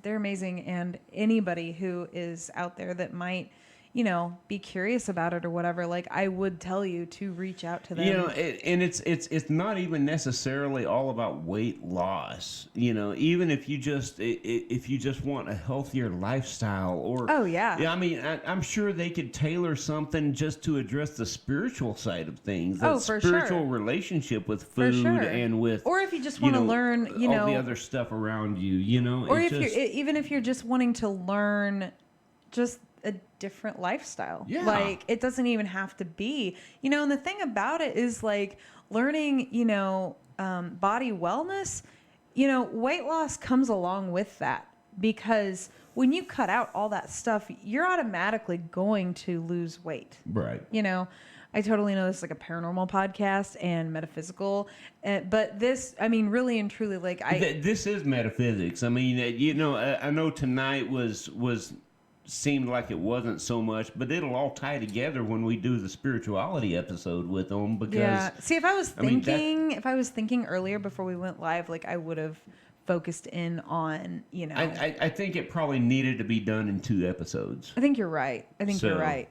they're amazing. And anybody who is out there that might, be curious about it or whatever, like I would tell you to reach out to them. And it's not even necessarily all about weight loss. Even if you just want a healthier lifestyle or Oh yeah. I mean, I'm sure they could tailor something just to address the spiritual side of things. Oh, The for spiritual sure. relationship with For food sure. and with Or if you just want to learn, all the other stuff around you. or it if just, you're even if you're just wanting to learn just a different lifestyle. Yeah. Like it doesn't even have to be, and the thing about it is like learning, body wellness, weight loss comes along with that because when you cut out all that stuff, you're automatically going to lose weight. right. I totally know this is like a paranormal podcast and metaphysical, but this, I mean, really and truly, like This is metaphysics. I mean, I know tonight seemed like it wasn't so much, but it'll all tie together when we do the spirituality episode with them because yeah. See, if I was I mean, thinking earlier before we went live, like I would have focused in on, I think it probably needed to be done in 2 episodes. I think you're right. So- You're right.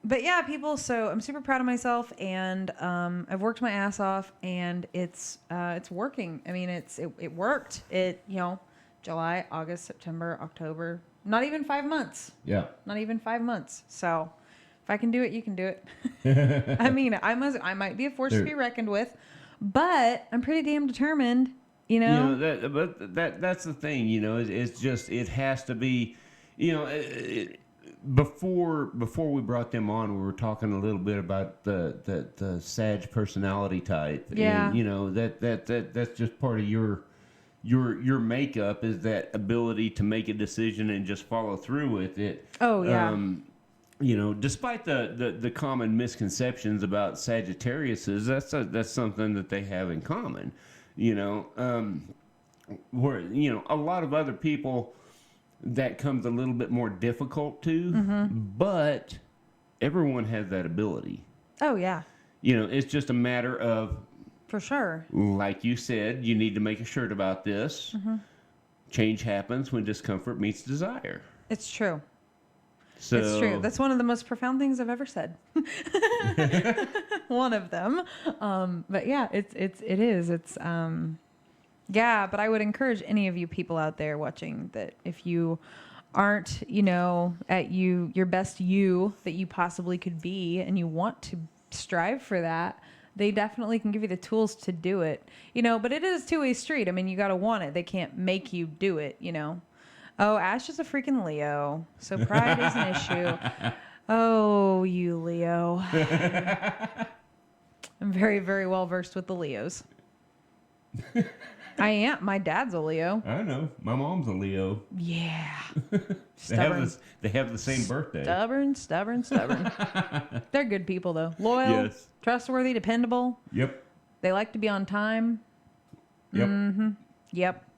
But yeah, people. So I'm super proud of myself, and I've worked my ass off, and it's working. I mean, it worked. July, August, September, October. Not even 5 months. Yeah. Not even 5 months. So if I can do it, you can do it. I mean, I might be a force to be reckoned with, but I'm pretty damn determined. That's the thing. It's just it has to be. Before we brought them on, we were talking a little bit about the Sag personality type. Yeah. And, that's just part of your makeup is that ability to make a decision and just follow through with it. Oh yeah. Despite the common misconceptions about Sagittariuses, that's something that they have in common. Where a lot of other people that comes a little bit more difficult to, but everyone has that ability. Oh yeah. It's just a matter of, For sure. like you said, you need to make a shirt about this. Change happens when discomfort meets desire. It's true. So, It's true. That's one of the most profound things I've ever said. One of them. But yeah, it is. It's yeah, but I would encourage any of you people out there watching that if you aren't, at your best you that you possibly could be and you want to strive for that, they definitely can give you the tools to do it. But it is a two-way street. I mean, you got to want it. They can't make you do it, Oh, Ash is a freaking Leo, so pride is an issue. Oh, you Leo. I'm very, very well versed with the Leos. I am. My dad's a Leo. I know. My mom's a Leo. Yeah. They have the same birthday. Stubborn. They're good people, though. Loyal, Yes. trustworthy, dependable. Yep. They like to be on time. Yep. Yep.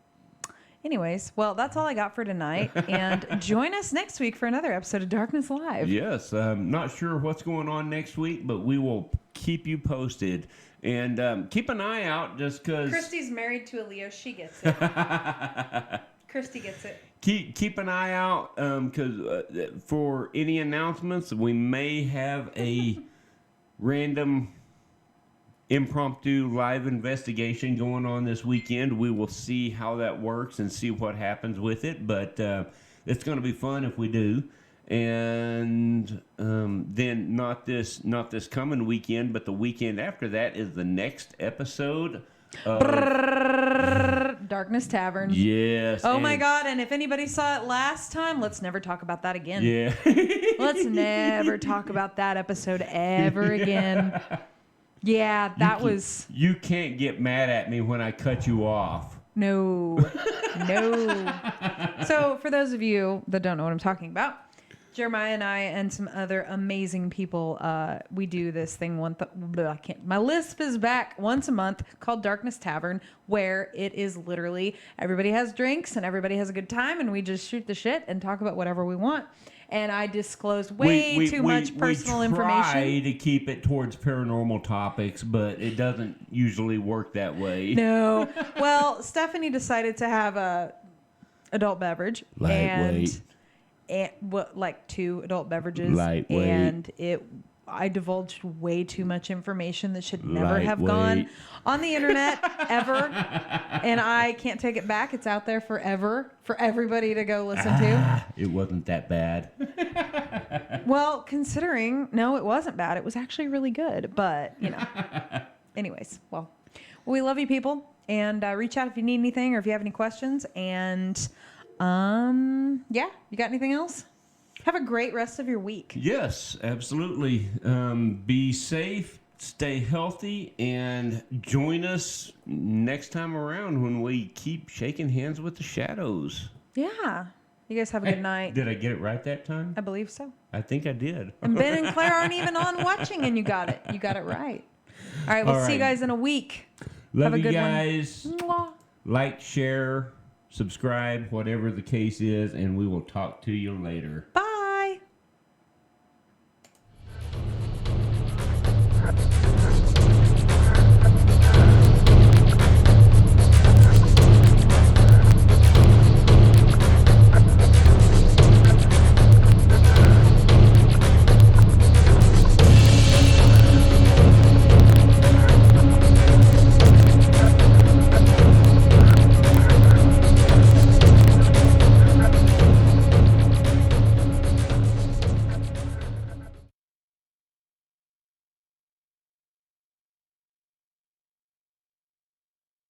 Anyways, well, that's all I got for tonight. And join us next week for another episode of Darkness Live. Yes. I'm not sure what's going on next week, but we will keep you posted. And keep an eye out just because... Christy's married to a Leo. She gets it. Christy gets it. Keep an eye out because for any announcements, we may have a random impromptu live investigation going on this weekend. We will see how that works and see what happens with it, but it's going to be fun if we do. And then not this coming weekend, but the weekend after that is the next episode of Darkness Tavern. Yes. Oh my God! And if anybody saw it last time, let's never talk about that again. Yeah. Let's never talk about that episode ever again. Yeah, that was. You can't get mad at me when I cut you off. No. So for those of you that don't know what I'm talking about, Jeremiah and I and some other amazing people, we do this thing my lisp is back once a month called Darkness Tavern, where it is literally everybody has drinks and everybody has a good time and we just shoot the shit and talk about whatever we want. And I disclose way too much personal information. We try to keep it towards paranormal topics, but it doesn't usually work that way. No. Well, Stephanie decided to have a adult beverage. Lightweight. And like 2 adult beverages. Lightweight. And I divulged way too much information that should never have gone on the internet ever. And I can't take it back. It's out there forever for everybody to go listen to. It wasn't that bad. Well, considering, no, it wasn't bad. It was actually really good. But, anyways, well, we love you people. And reach out if you need anything or if you have any questions. And, yeah, you got anything else? Have a great rest of your week. Yes, absolutely. Be safe, stay healthy, and join us next time around when we keep shaking hands with the shadows. Yeah. You guys have a good night. Did I get it right that time? I believe so. I think I did. And Ben and Claire aren't even on watching, and you got it. You got it right. All right, we'll see you guys in a week. Love have a you good guys. one. Mwah. Like, share, subscribe, whatever the case is, and we will talk to you later. Bye.